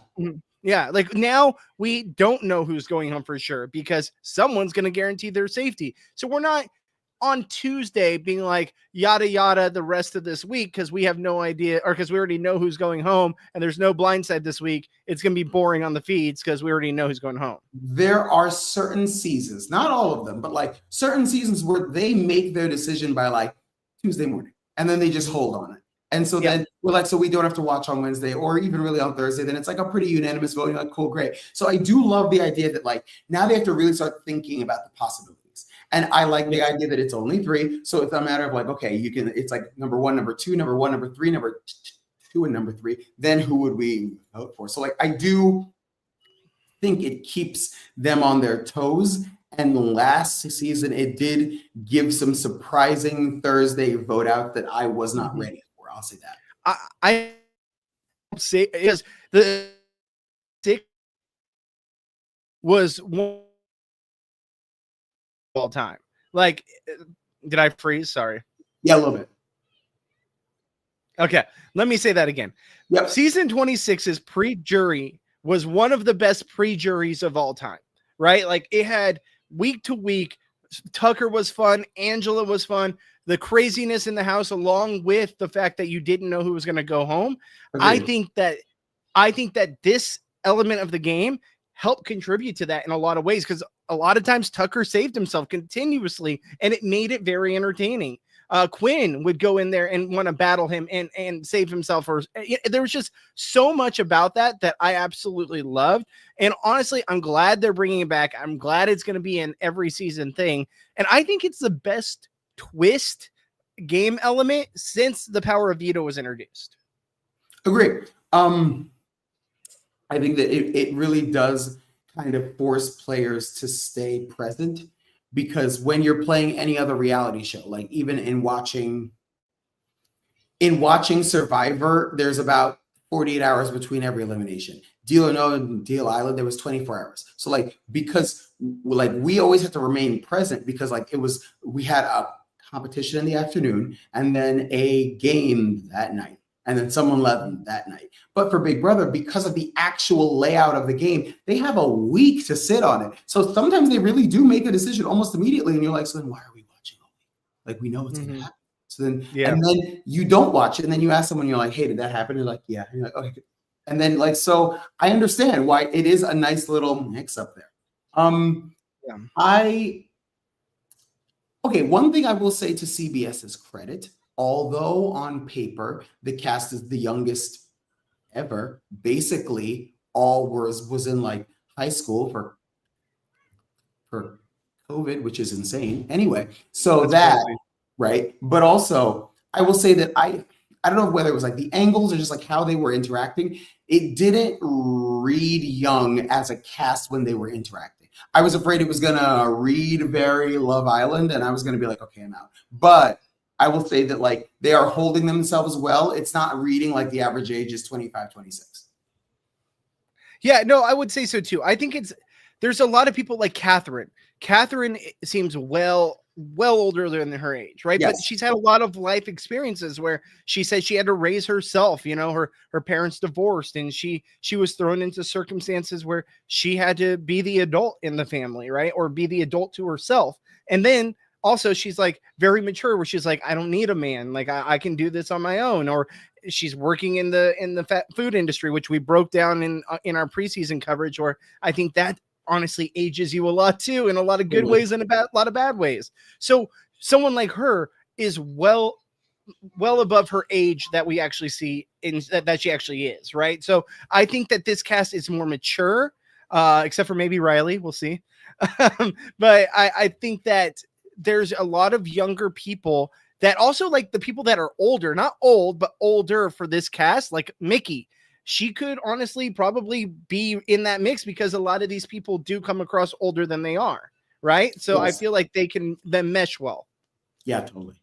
Yeah, like now we don't know who's going home for sure because someone's going to guarantee their safety. So we're not on Tuesday being like yada yada the rest of this week because we have no idea, or because we already know who's going home and there's no blindside this week. It's going to be boring on the feeds because we already know who's going home. There are certain seasons, not all of them, but like certain seasons where they make their decision by like Tuesday morning and then they just hold on it. And so then we're like, so we don't have to watch on Wednesday or even really on Thursday. Then it's like a pretty unanimous vote. You're like, cool, great. So I do love the idea that like now they have to really start thinking about the possibilities. And I like the idea that it's only 3. So it's a matter of like, okay, it's like number 1, number 2, number 1, number 3, number 2, and number 3. Then who would we vote for? So like, I do think it keeps them on their toes. And last season, it did give some surprising Thursday vote out that I was not ready for. I'll say that. I say is the 6 was one all time. Like, did I freeze? Sorry. Yeah, a little bit. Okay, let me say that again. Yep. Season 26's pre-jury was one of the best pre-juries of all time, right? Like it had week to week. Tucker was fun. Angela was fun. The craziness in the house, along with the fact that you didn't know who was going to go home. Agreed. I think that this element of the game helped contribute to that in a lot of ways, because a lot of times Tucker saved himself continuously and it made it very entertaining. Quinn would go in there and want to battle him and save himself. Or there was just so much about that I absolutely loved. And honestly, I'm glad they're bringing it back. I'm glad it's going to be an every season thing. And I think it's the best twist game element since the power of veto was introduced. Agree. I think that it really does kind of force players to stay present, because when you're playing any other reality show, like even in watching Survivor, there's about 48 hours between every elimination. Deal or No Deal Island, there was 24 hours. So like, because like we always have to remain present, because like we had a competition in the afternoon and then a game that night. And then someone left that night. But for Big Brother, because of the actual layout of the game, they have a week to sit on it. So sometimes they really do make a decision almost immediately. And you're like, so then why are we watching all week? Like, we know what's going to happen. So then, and then you don't watch it. And then you ask someone, you're like, hey, did that happen? You're like, yeah. And you're like, okay. And then like, so I understand why it is a nice little mix up there. Okay, one thing I will say to CBS's credit, although on paper the cast is the youngest ever, basically all was in like high school for COVID, which is insane. Anyway, so that's crazy. Right. But also I will say that I don't know whether it was like the angles or just like how they were interacting. It didn't read young as a cast when they were interacting. I was afraid it was gonna read very Love Island and I was gonna be like, okay, I'm out. But I will say that like they are holding themselves well. It's not reading like the average age is 25, 26. Yeah, no, I would say so too. I think there's a lot of people like Catherine. Catherine seems well older than her age, right? Yes. But she's had a lot of life experiences where she said she had to raise herself. You know, her parents divorced and she was thrown into circumstances where she had to be the adult in the family, right? Or be the adult to herself. And then also she's like very mature where she's like, I don't need a man. Like I can do this on my own. Or she's working in the food industry, which we broke down in our preseason coverage. Or I think that honestly ages you a lot too, in a lot of good ways and a lot of bad ways. So someone like her is well above her age that we actually see in that she actually is, right? So I think that this cast is more mature, except for maybe Riley. We'll see. But I think that there's a lot of younger people that also, like the people that are older, not old, but older for this cast, like Mickey. She could honestly probably be in that mix because a lot of these people do come across older than they are, right? So yes. I feel like they can then mesh well. Yeah, totally.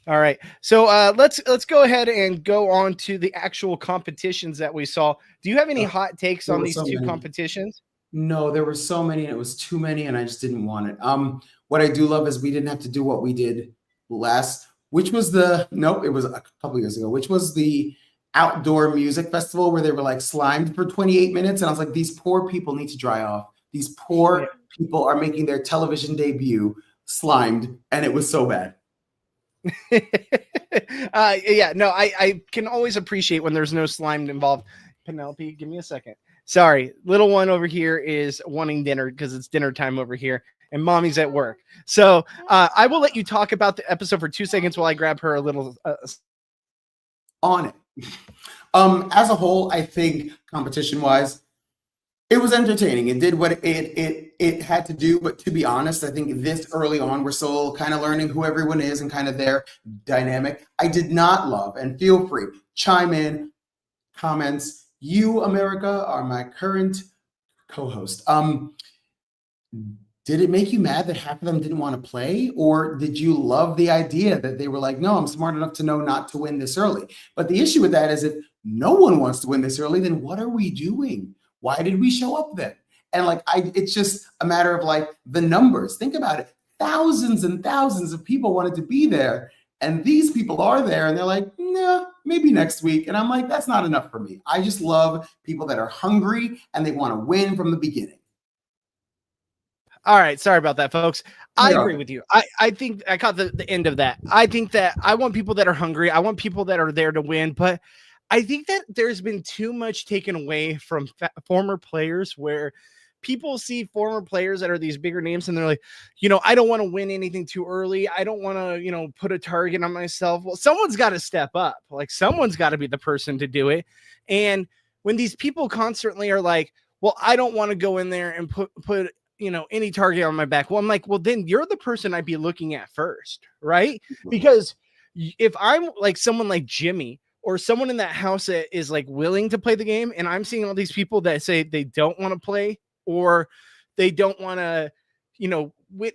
All right. So let's go ahead and go on to the actual competitions that we saw. Do you have any hot takes on these two competitions? No, there were so many and it was too many and I just didn't want it. What I do love is we didn't have to do what we did last, which was it was a couple years ago, which was the outdoor music festival where they were like slimed for 28 minutes. And I was like, these poor people need to dry off. These poor people are making their television debut slimed. And it was so bad. I can always appreciate when there's no slime involved. Penelope, give me a second. Sorry, little one over here is wanting dinner because it's dinner time over here and mommy's at work. So I will let you talk about the episode for 2 seconds while I grab her a little on it. As a whole, I think competition wise, it was entertaining. It did what it had to do. But to be honest, I think this early on, we're still kind of learning who everyone is and kind of their dynamic. I did not love, and feel free, chime in, comments. You, America, are my current co-host. Did it make you mad that half of them didn't want to play? Or did you love the idea that they were like, no, I'm smart enough to know not to win this early? But the issue with that is if no one wants to win this early, then what are we doing? Why did we show up then? And it's just a matter of like the numbers. Think about it. Thousands and thousands of people wanted to be there. And these people are there and they're like, nah, maybe next week. And I'm like, that's not enough for me. I just love people that are hungry and they want to win from the beginning. All right. Sorry about that, folks. I agree with you. I think I caught the end of that. I think that I want people that are hungry. I want people that are there to win. But I think that there's been too much taken away from former players where people see former players that are these bigger names and they're like, I don't want to win anything too early. I don't want to, put a target on myself. Well, someone's got to step up. Like someone's got to be the person to do it. And when these people constantly are like, well, I don't want to go in there and put any target on my back. Well, I'm like, well, then you're the person I'd be looking at first, right? Because if I'm like someone like Jimmy or someone in that house that is like willing to play the game, and I'm seeing all these people that say they don't want to play or they don't want to,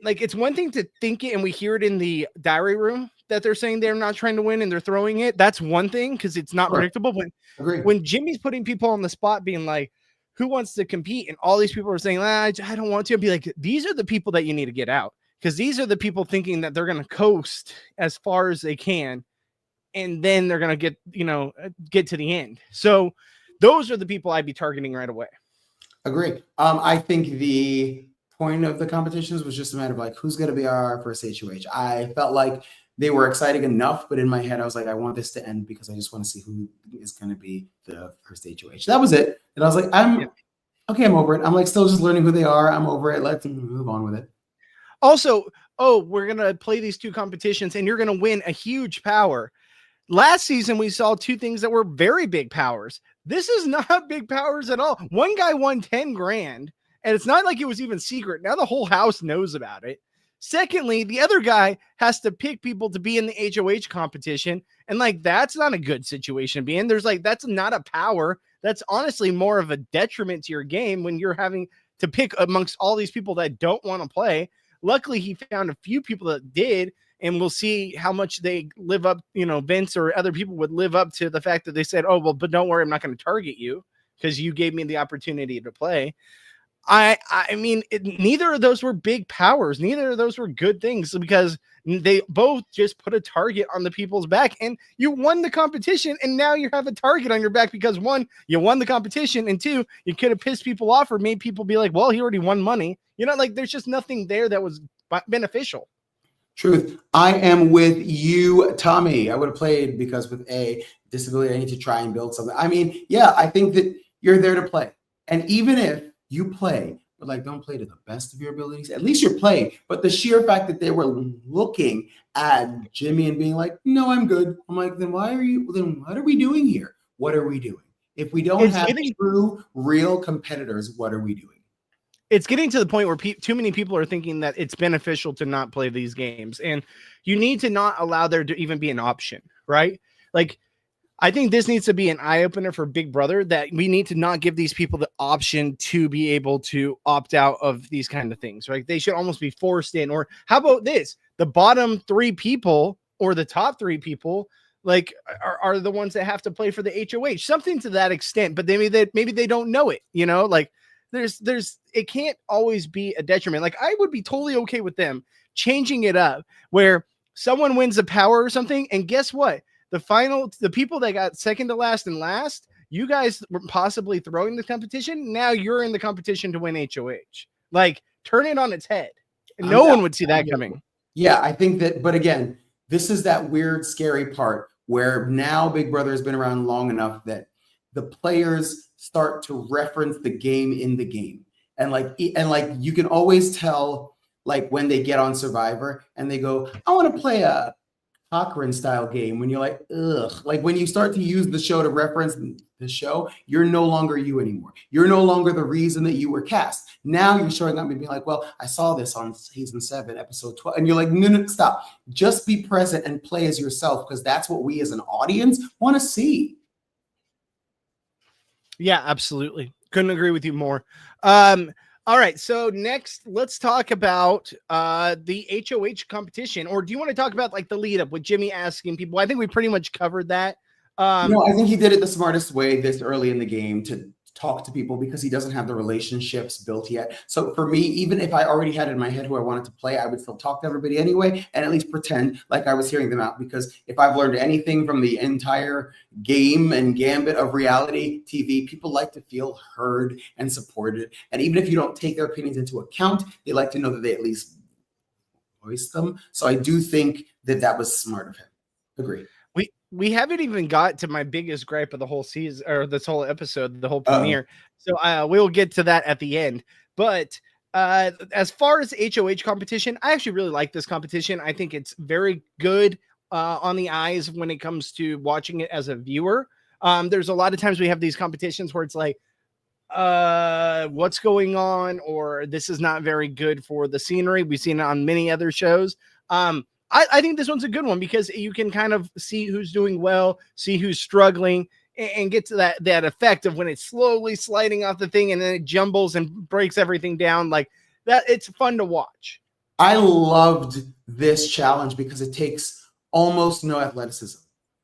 like it's one thing to think it and we hear it in the diary room that they're saying they're not trying to win and they're throwing it. That's one thing because it's not predictable. When Jimmy's putting people on the spot being like, who wants to compete? And all these people are saying, I don't want to. Be like, these are the people that you need to get out because these are the people thinking that they're going to coast as far as they can. And then they're going to get to the end. So those are the people I'd be targeting right away. Agree. I think the point of the competitions was just a matter of like, who's going to be our first HOH? I felt like they were exciting enough, but in my head, I was like, I want this to end because I just want to see who is going to be the first HOH. That was it. And I was like, I'm over it. I'm like still just learning who they are. I'm over it. Let's move on with it. Also, we're going to play these two competitions and you're going to win a huge power. Last season, we saw two things that were very big powers. This is not big powers at all. One guy won 10 grand, and it's not like it was even secret. Now the whole house knows about it. Secondly, the other guy has to pick people to be in the HOH competition, and that's not a good situation to be in. That's not a power. That's honestly more of a detriment to your game when you're having to pick amongst all these people that don't want to play. Luckily, he found a few people that did. And we'll see how much they live up, Vince or other people would live up to the fact that they said, oh, well, but don't worry, I'm not going to target you because you gave me the opportunity to play. I mean, neither of those were big powers. Neither of those were good things because they both just put a target on the people's back and you won the competition. And now you have a target on your back because one, you won the competition. And two, you could have pissed people off or made people be like, well, he already won money. There's just nothing there that was beneficial. Truth. I am with you, Tommy. I would have played because with a disability, I need to try and build something. I mean, yeah, I think that you're there to play. And even if you play, but like don't play to the best of your abilities, at least you're playing. But the sheer fact that they were looking at Jimmy and being like, no, I'm good. I'm like, then what are we doing here? What are we doing? If we don't It's have getting true, real competitors, what are we doing? it's getting to the point where too many people are thinking that it's beneficial to not play these games, and you need to not allow there to even be an option, right? Like, I think this needs to be an eye opener for Big Brother, that we need to not give these people the option to be able to opt out of these kind of things, right? They should almost be forced in. Or how about this? The bottom 3 people or the top 3 people like are the ones that have to play for the HOH, something to that extent, but maybe they don't know it, like there's it can't always be a detriment. Like, I would be totally okay with them changing it up where someone wins the power or something, and guess what? The people that got second to last and last, you guys were possibly throwing the competition. Now you're in the competition to win HOH. Like, turn it on its head. No one would see that coming. Yeah, I think that, but again, this is that weird, scary part where now Big Brother has been around long enough that the players start to reference the game in the game. And like you can always tell, like when they get on Survivor and they go, I want to play a Cochrane style game, when you're like, ugh, like when you start to use the show to reference the show, you're no longer you anymore. You're no longer the reason that you were cast. Now you're showing up and being like, well, I saw this on season 7, episode 12. And you're like, no, stop. Just be present and play as yourself, because that's what we as an audience want to see. Yeah, absolutely. Couldn't agree with you more. All right, so next, let's talk about the HOH competition. Or do you want to talk about like the lead up with Jimmy asking people? I think we pretty much covered that. No, I think he did it the smartest way this early in the game, to talk to people, because he doesn't have the relationships built yet. So for me, even if I already had in my head who I wanted to play, I would still talk to everybody anyway, and at least pretend like I was hearing them out. Because if I've learned anything from the entire game and gambit of reality TV, people like to feel heard and supported. And even if you don't take their opinions into account, they like to know that they at least voice them. So I do think that that was smart of him. Agree. We haven't even got to my biggest gripe of the whole season, or this whole episode, the whole premiere. So we'll get to that at the end. But as far as HOH competition, I actually really like this competition. I think it's very good on the eyes when it comes to watching it as a viewer. There's a lot of times we have these competitions where it's like, what's going on, or this is not very good for the scenery. We've seen it on many other shows. I think this one's a good one because you can kind of see who's doing well, see who's struggling, and get to that effect of when it's slowly sliding off the thing and then it jumbles and breaks everything down. Like that, it's fun to watch. I loved this challenge because it takes almost no athleticism.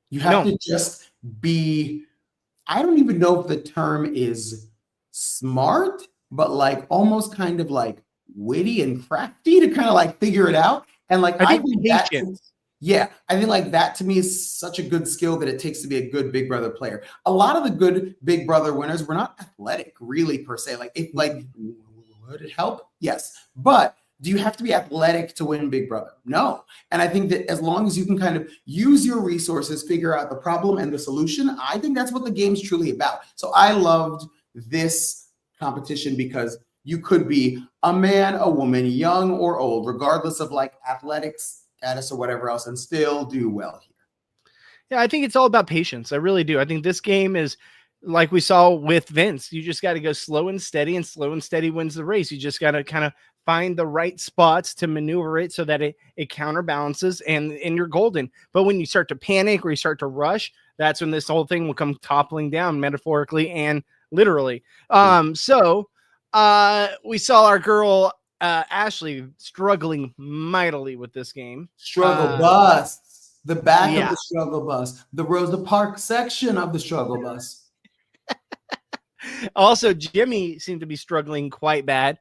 You have to just be, I don't even know if the term is smart, but like almost kind of like witty and crafty to kind of like figure it out. And like, I think patience. I think like that to me is such a good skill that it takes to be a good Big Brother player. A lot of the good Big Brother winners were not athletic really per se. Like, if like, would it help? Yes. But do you have to be athletic to win Big Brother? No. And I think that as long as you can kind of use your resources, figure out the problem and the solution, I think that's what the game's truly about. So I loved this competition because you could be a man, a woman, young or old, regardless of like athletics status or whatever else, and still do well here. Yeah, I think it's all about patience. I really do. I think this game is like we saw with Vince. You just got to go slow and steady wins the race. You just got to kind of find the right spots to maneuver it so that it counterbalances and you're golden. But when you start to panic or you start to rush, that's when this whole thing will come toppling down, metaphorically and literally. So we saw our girl Ashley struggling mightily with this game. Struggle bus, the back of the struggle bus, the Rosa Parks section of the struggle bus. Also, Jimmy seemed to be struggling quite bad.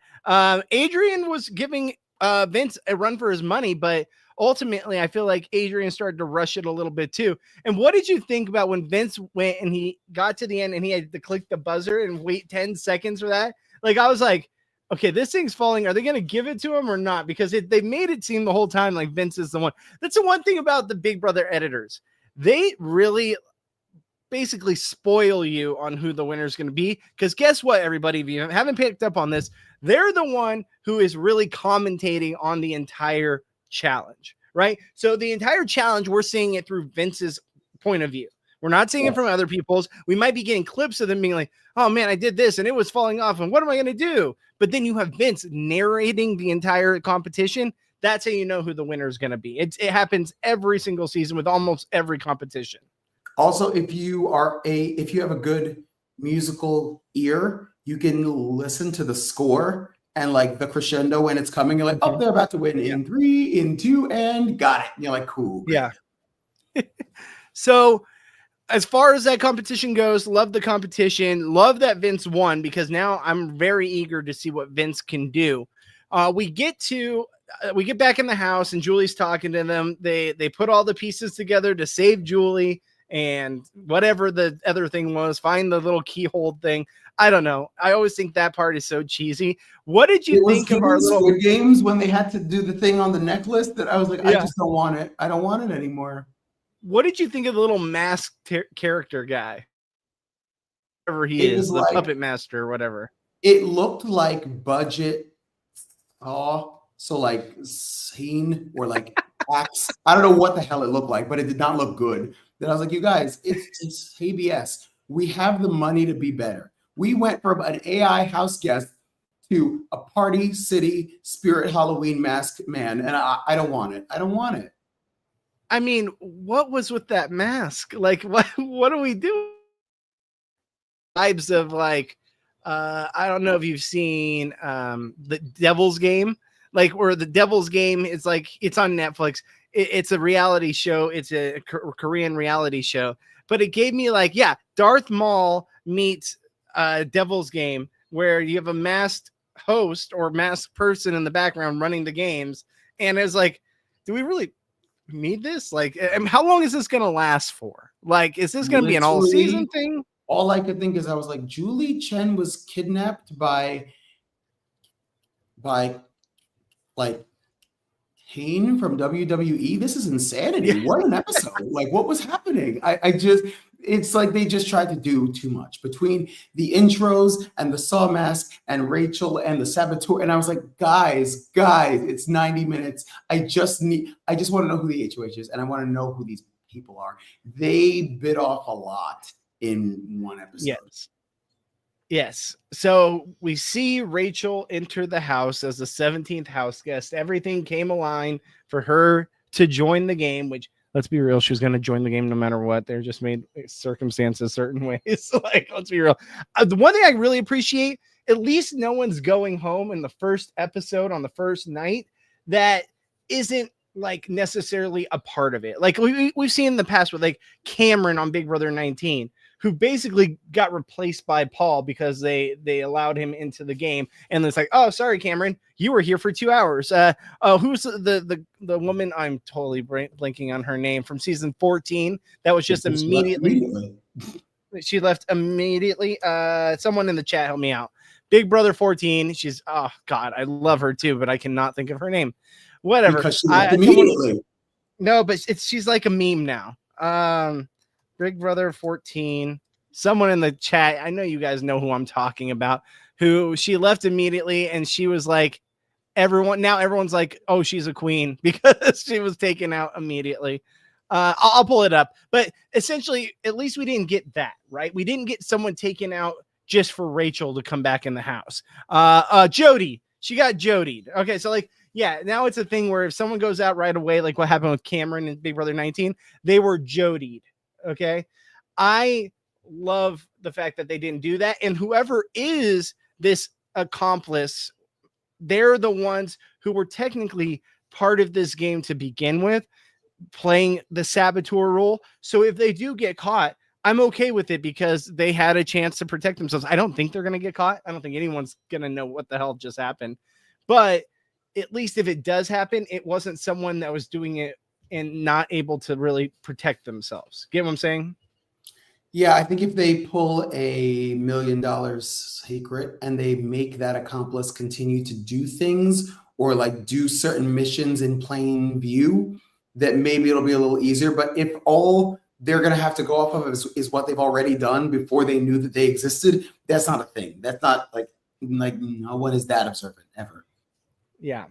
Adrian was giving Vince a run for his money, but ultimately I feel like Adrian started to rush it a little bit too. And what did you think about when Vince went and he got to the end and he had to click the buzzer and wait 10 seconds for that? Like, I was like, okay, this thing's falling. Are they going to give it to him or not? Because they made it seem the whole time like Vince is the one. That's the one thing about the Big Brother editors. They really basically spoil you on who the winner is going to be. Because guess what, everybody, if you haven't picked up on this, they're the one who is really commentating on the entire challenge, right? So the entire challenge, we're seeing it through Vince's point of view. We're not seeing it from other people's. We might be getting clips of them being like, oh man, I did this and it was falling off. And what am I going to do? But then you have Vince narrating the entire competition. That's how you know who the winner is going to be. It happens every single season with almost every competition. Also, if you have a good musical ear, you can listen to the score and like the crescendo when it's coming. You're like, oh, they're about to win in 3, in 2, and got it. And you're like, cool. Yeah. So as far as that competition goes, love the competition. Love that Vince won, because now I'm very eager to see what Vince can do. We get back in the house and Julie's talking to them. They put all the pieces together to save Julie and whatever the other thing was, find the little keyhole thing. I don't know. I always think that part is so cheesy. What did you think of our little Squid Games when they had to do the thing on the necklace that I was like, I just don't want it. I don't want it anymore. What did you think of the little masked character guy? Whatever he is, the like, puppet master or whatever. It looked like budget. So like scene or like axe. I don't know what the hell it looked like, but it did not look good. Then I was like, you guys, it's ABS. We have the money to be better. We went from an AI house guest to a party city spirit Halloween masked man, and I don't want it. I don't want it. I mean, what was with that mask? Like, what do we do? Vibes of like, I don't know if you've seen the Devil's Game, like where the Devil's Game is like, it's on Netflix. It's a reality show. It's a Korean reality show, but it gave me like, yeah, Darth Maul meets Devil's Game, where you have a masked host or masked person in the background running the games. And it's like, do we really need this? Like, how long is this going to last for? Like, is this going to be an all season thing? All I could think is I was like, Julie Chen was kidnapped by like Kane from WWE. This is insanity. Yeah. What an episode. Like, what was happening? It's like they just tried to do too much between the intros and the Saw mask and Rachel and the Saboteur. And I was like, guys, it's 90 minutes. I just want to know who the HOH is, and I want to know who these people are. They bit off a lot in one episode. Yes. So we see Rachel enter the house as the 17th house guest. Everything came aligned for her to join the game, which, let's be real, she was going to join the game no matter what. They're just made circumstances certain ways. Like, let's be real. The one thing I really appreciate, at least no one's going home in the first episode on the first night that isn't like necessarily a part of it. Like we've seen in the past with like Cameron on Big Brother 19, who basically got replaced by Paul because they allowed him into the game. And it's like, oh, sorry, Cameron, you were here for 2 hours. Who's the woman? I'm totally blanking on her name from season 14. That was just immediately. She left immediately. Someone in the chat help me out. Big Brother 14. She's, oh God, I love her too, but I cannot think of her name. Whatever. Because she left immediately. No, but she's like a meme now. Big Brother 14, someone in the chat, I know you guys know who I'm talking about, who she left immediately, and she was like, everyone's like, oh, she's a queen because she was taken out immediately. I'll pull it up, but essentially, at least we didn't get that, right? We didn't get someone taken out just for Rachel to come back in the house. Jody, she got Jodied. Okay, so like, yeah, now it's a thing where if someone goes out right away, like what happened with Cameron and Big Brother 19, they were Jodied. Okay, I love the fact that they didn't do that. And whoever is this accomplice, they're the ones who were technically part of this game to begin with, playing the saboteur role. So if they do get caught, I'm okay with it because they had a chance to protect themselves. I don't think they're going to get caught. I don't think anyone's going to know what the hell just happened. But at least if it does happen, it wasn't someone that was doing it and not able to really protect themselves. Get what I'm saying? Yeah, I think if they pull $1 million secret and they make that accomplice continue to do things or like do certain missions in plain view, that maybe it'll be a little easier. But if all they're gonna have to go off of is what they've already done before they knew that they existed, that's not a thing. That's not like no one is that observant ever. Yeah.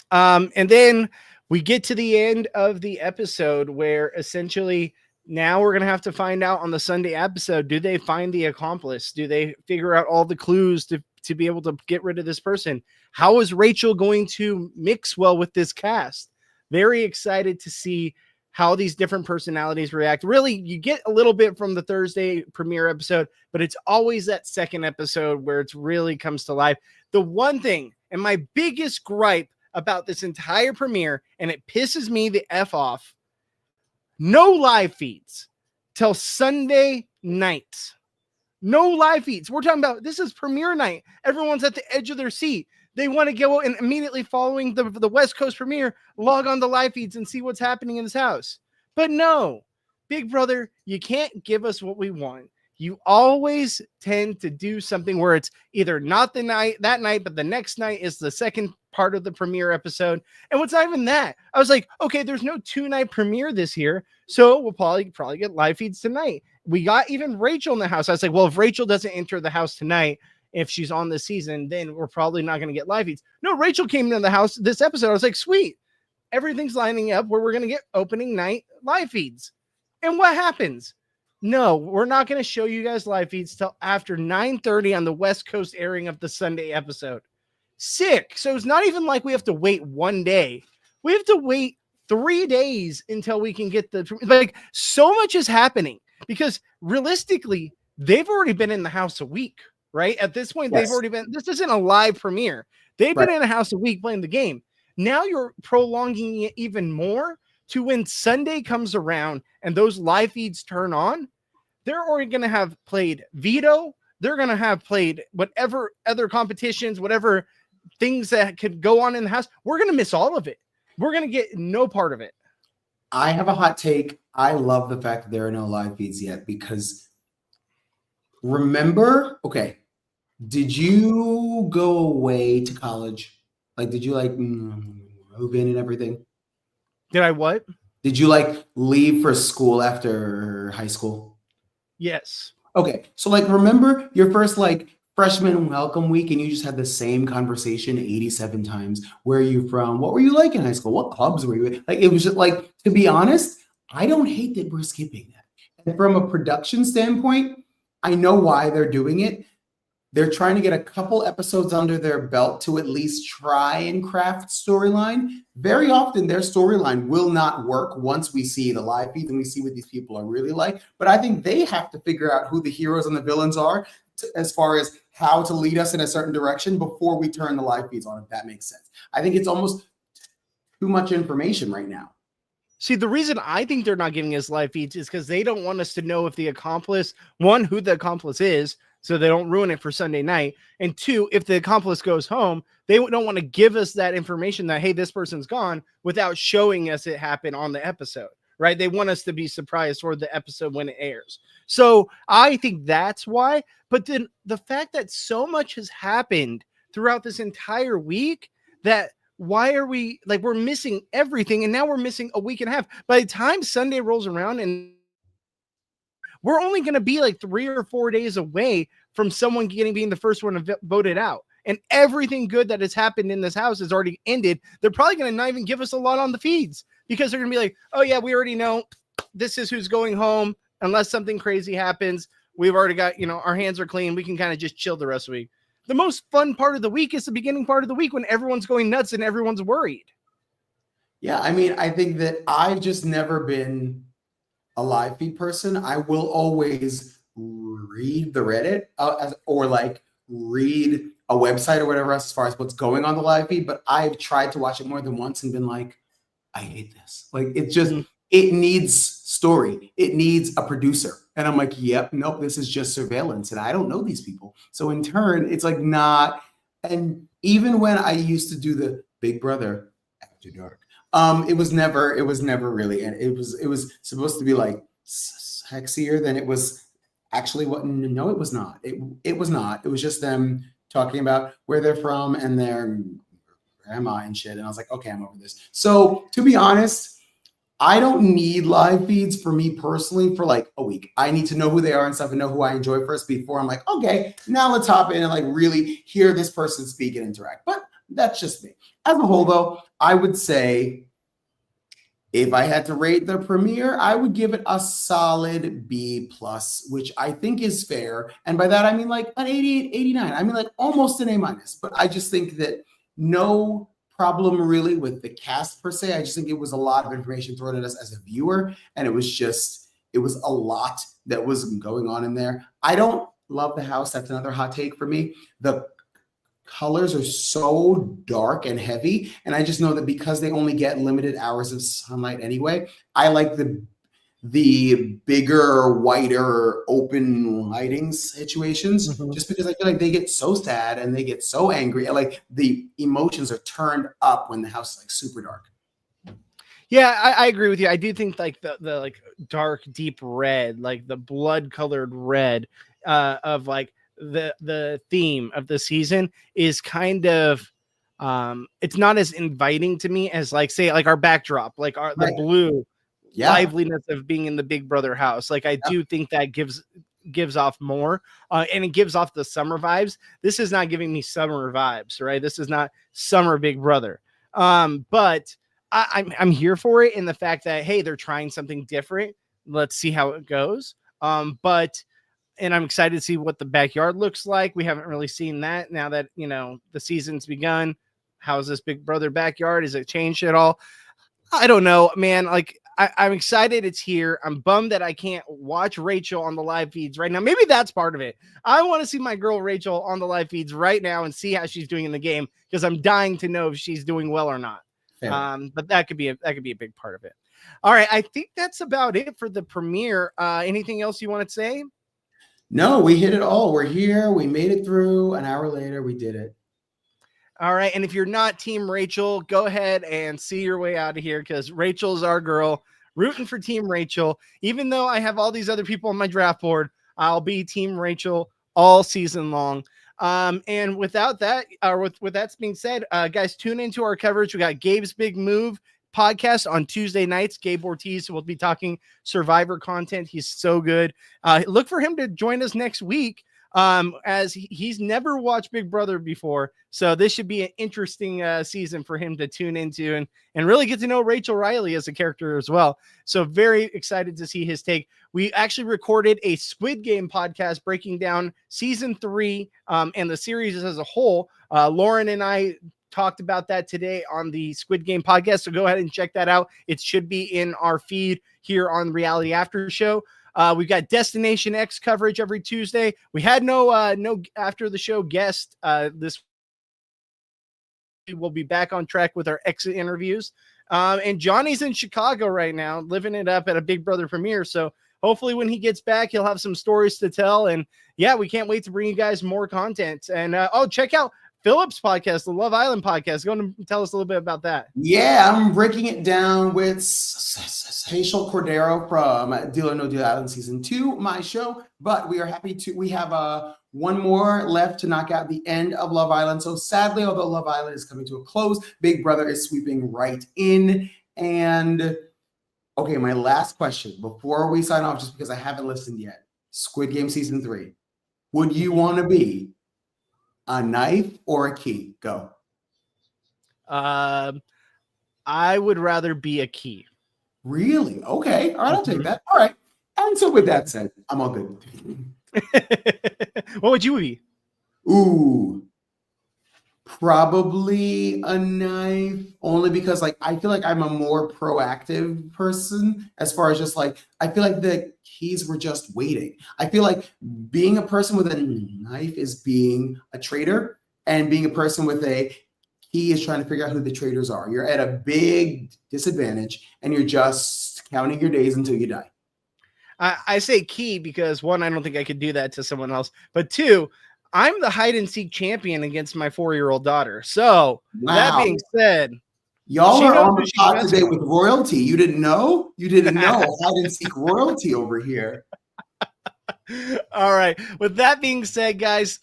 And then we get to the end of the episode where essentially now we're going to have to find out on the Sunday episode, do they find the accomplice? Do they figure out all the clues to be able to get rid of this person? How is Rachel going to mix well with this cast? Very excited to see how these different personalities react. Really, you get a little bit from the Thursday premiere episode, but it's always that second episode where it really comes to life. The one thing, and my biggest gripe about this entire premiere, and it pisses me the F off, no live feeds till Sunday night. No live feeds. We're talking about this is premiere night. Everyone's at the edge of their seat. They want to go and immediately following the West Coast premiere, log on the live feeds and see what's happening in this house. But no, Big Brother, you can't give us what we want. You always tend to do something where it's either not the night, that night, but the next night is the second part of the premiere episode. And what's not even that? I was like, okay, there's no 2-night premiere this year, so we'll probably get live feeds tonight. We got even Rachel in the house. I was like, well, if Rachel doesn't enter the house tonight, if she's on the season, then we're probably not going to get live feeds. No, Rachel came into the house this episode. I was like, sweet. Everything's lining up where we're going to get opening night live feeds. And what happens? No, we're not going to show you guys live feeds till after 9:30 on the West Coast airing of the Sunday episode. Sick. So it's not even like we have to wait one day. We have to wait 3 days until we can get like so much is happening because realistically, they've already been in the house a week, right? At this point, Yes. they've already been, this isn't a live premiere. They've been in a house a week playing the game. Now you're prolonging it even more to when Sunday comes around and those live feeds turn on. They're already going to have played Veto. They're going to have played whatever other competitions, whatever things that could go on in the house. We're going to miss all of it. We're going to get no part of it. I have a hot take. I love the fact that there are no live feeds yet because remember, okay, did you go away to college? Like, did you like move in and everything? Did I what? Did you like leave for school after high school? Yes. Okay. So like, remember your first like freshman welcome week and you just had the same conversation 87 times. Where are you from? What were you like in high school? What clubs were you in? Like, it was just like, to be honest, I don't hate that we're skipping that. And from a production standpoint, I know why they're doing it. They're trying to get a couple episodes under their belt to at least try and craft storyline. Very often their storyline will not work once we see the live feeds and we see what these people are really like. But I think they have to figure out who the heroes and the villains are as far as how to lead us in a certain direction before we turn the live feeds on, if that makes sense. I think it's almost too much information right now. See, the reason I think they're not giving us live feeds is because they don't want us to know if the accomplice, one, who the accomplice is, so they don't ruin it for Sunday night. And two, if the accomplice goes home, they don't want to give us that information that, hey, this person's gone without showing us it happened on the episode, right? They want us to be surprised for the episode when it airs. So I think that's why. But then the fact that so much has happened throughout this entire week that why are we like, we're missing everything. And now we're missing a week and a half. By the time Sunday rolls around and we're only going to be like 3 or 4 days away from someone being the first one to voted out. And everything good that has happened in this house has already ended. They're probably going to not even give us a lot on the feeds because they're going to be like, oh yeah, we already know this is who's going home. Unless something crazy happens, we've already got, our hands are clean. We can kind of just chill the rest of the week. The most fun part of the week is the beginning part of the week when everyone's going nuts and everyone's worried. Yeah, I mean, I think that I've just never been a live feed person. I will always read the Reddit or like read a website or whatever else as far as what's going on the live feed. But I've tried to watch it more than once and been like, I hate this. Like, it's just, it needs story. It needs a producer. And I'm like, yep, nope, this is just surveillance. And I don't know these people. So in turn, it's like not. And even when I used to do the Big Brother After Dark, it was never really, and it was supposed to be like sexier than it was Actually, what? No, it was not. It was not. It was just them talking about where they're from and their grandma and shit. And I was like, okay, I'm over this. So to be honest, I don't need live feeds for me personally for like a week. I need to know who they are and stuff and know who I enjoy first before I'm like, okay, now let's hop in and like really hear this person speak and interact. But that's just me. As a whole, though, I would say if I had to rate the premiere, I would give it a solid B plus, which I think is fair. And by that, I mean like an 88, 89. I mean like almost an A minus. But I just think that no problem really with the cast per se. I just think it was a lot of information thrown at us as a viewer. And it was a lot that was going on in there. I don't love the house. That's another hot take for me. The colors are so dark and heavy, and I just know that because they only get limited hours of sunlight anyway, I like the bigger, whiter, open lighting situations, just because I feel like they get so sad and they get so angry, and like the emotions are turned up when the house is like super dark. Yeah, I agree with you. I do think like the like dark, deep red, like the blood colored red of like the theme of the season is kind of it's not as inviting to me as like say like our backdrop, like the blue liveliness of being in the Big Brother house. Like I do think that gives off more and it gives off the summer vibes. This is not giving me summer vibes, right? This is not summer Big Brother. But I'm here for it in the fact that hey, they're trying something different. Let's see how it goes. And I'm excited to see what the backyard looks like. We haven't really seen that now that, you know, the season's begun. How's this Big Brother backyard? Is it changed at all? I don't know, man. Like, I'm excited it's here. I'm bummed that I can't watch Rachel on the live feeds right now. Maybe that's part of it. I want to see my girl Rachel on the live feeds right now and see how she's doing in the game because I'm dying to know if she's doing well or not. But that could be a big part of it. All right. I think that's about it for the premiere. Anything else you want to say? No, we hit it all. We're here. We made it through. An hour later, we did it. All right. And if you're not Team Rachel, go ahead and see your way out of here because Rachel's our girl. Rooting for Team Rachel. Even though I have all these other people on my draft board, I'll be Team Rachel all season long. And without that, with that being said, guys, tune into our coverage. We got Gabe's Big Move podcast on Tuesday nights. Gabe Ortiz will be talking Survivor content. He's so good. Look for him to join us next week as he's never watched Big Brother before. So this should be an interesting season for him to tune into and really get to know Rachel Riley as a character as well. So very excited to see his take. We actually recorded a Squid Game podcast breaking down season 3 and the series as a whole. Lauren and I talked about that today on the Squid Game podcast. So go ahead and check that out. It should be in our feed here on Reality After Show. We've got Destination X coverage every Tuesday. We had no after the show guest this. We'll be back on track with our exit interviews. And Johnny's in Chicago right now, living it up at a Big Brother premiere. So hopefully when he gets back, he'll have some stories to tell. And yeah, we can't wait to bring you guys more content. And check out Phillip's podcast, the Love Island podcast. Go and tell us a little bit about that. Yeah, I'm breaking it down with Hazel Cordero from Deal or No Deal Island Season 2, my show. But we are happy we have one more left to knock out the end of Love Island. So sadly, although Love Island is coming to a close, Big Brother is sweeping right in. And okay, my last question before we sign off, just because I haven't listened yet. Squid Game Season 3. Would you want to be a knife or a key? Go. I would rather be a key. Really? Okay. All right, I'll take that. All right. And so with that said, I'm all good. What would you be? Ooh. Probably a knife, only because like I feel like I'm a more proactive person as far as just like I feel like the keys were just waiting. I feel like being a person with a knife is being a traitor, and being a person with a key is trying to figure out who the traitors are. You're at a big disadvantage and you're just counting your days until you die. I say key because one, I don't think I could do that to someone else, but two, I'm the hide and seek champion against my 4-year-old daughter. So that being said, y'all are on the spot today with royalty. You didn't know? You didn't know hide and seek royalty over here. All right. With that being said, guys,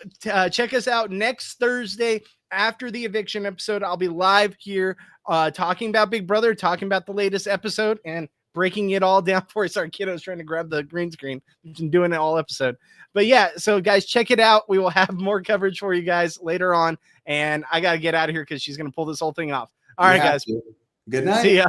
check us out next Thursday after the eviction episode. I'll be live here talking about Big Brother, talking about the latest episode, and breaking it all down for us. Our kiddo's trying to grab the green screen. We've been doing it all episode. But yeah, so guys, check it out. We will have more coverage for you guys later on. And I got to get out of here because she's going to pull this whole thing off. All right, guys. Good night. See ya.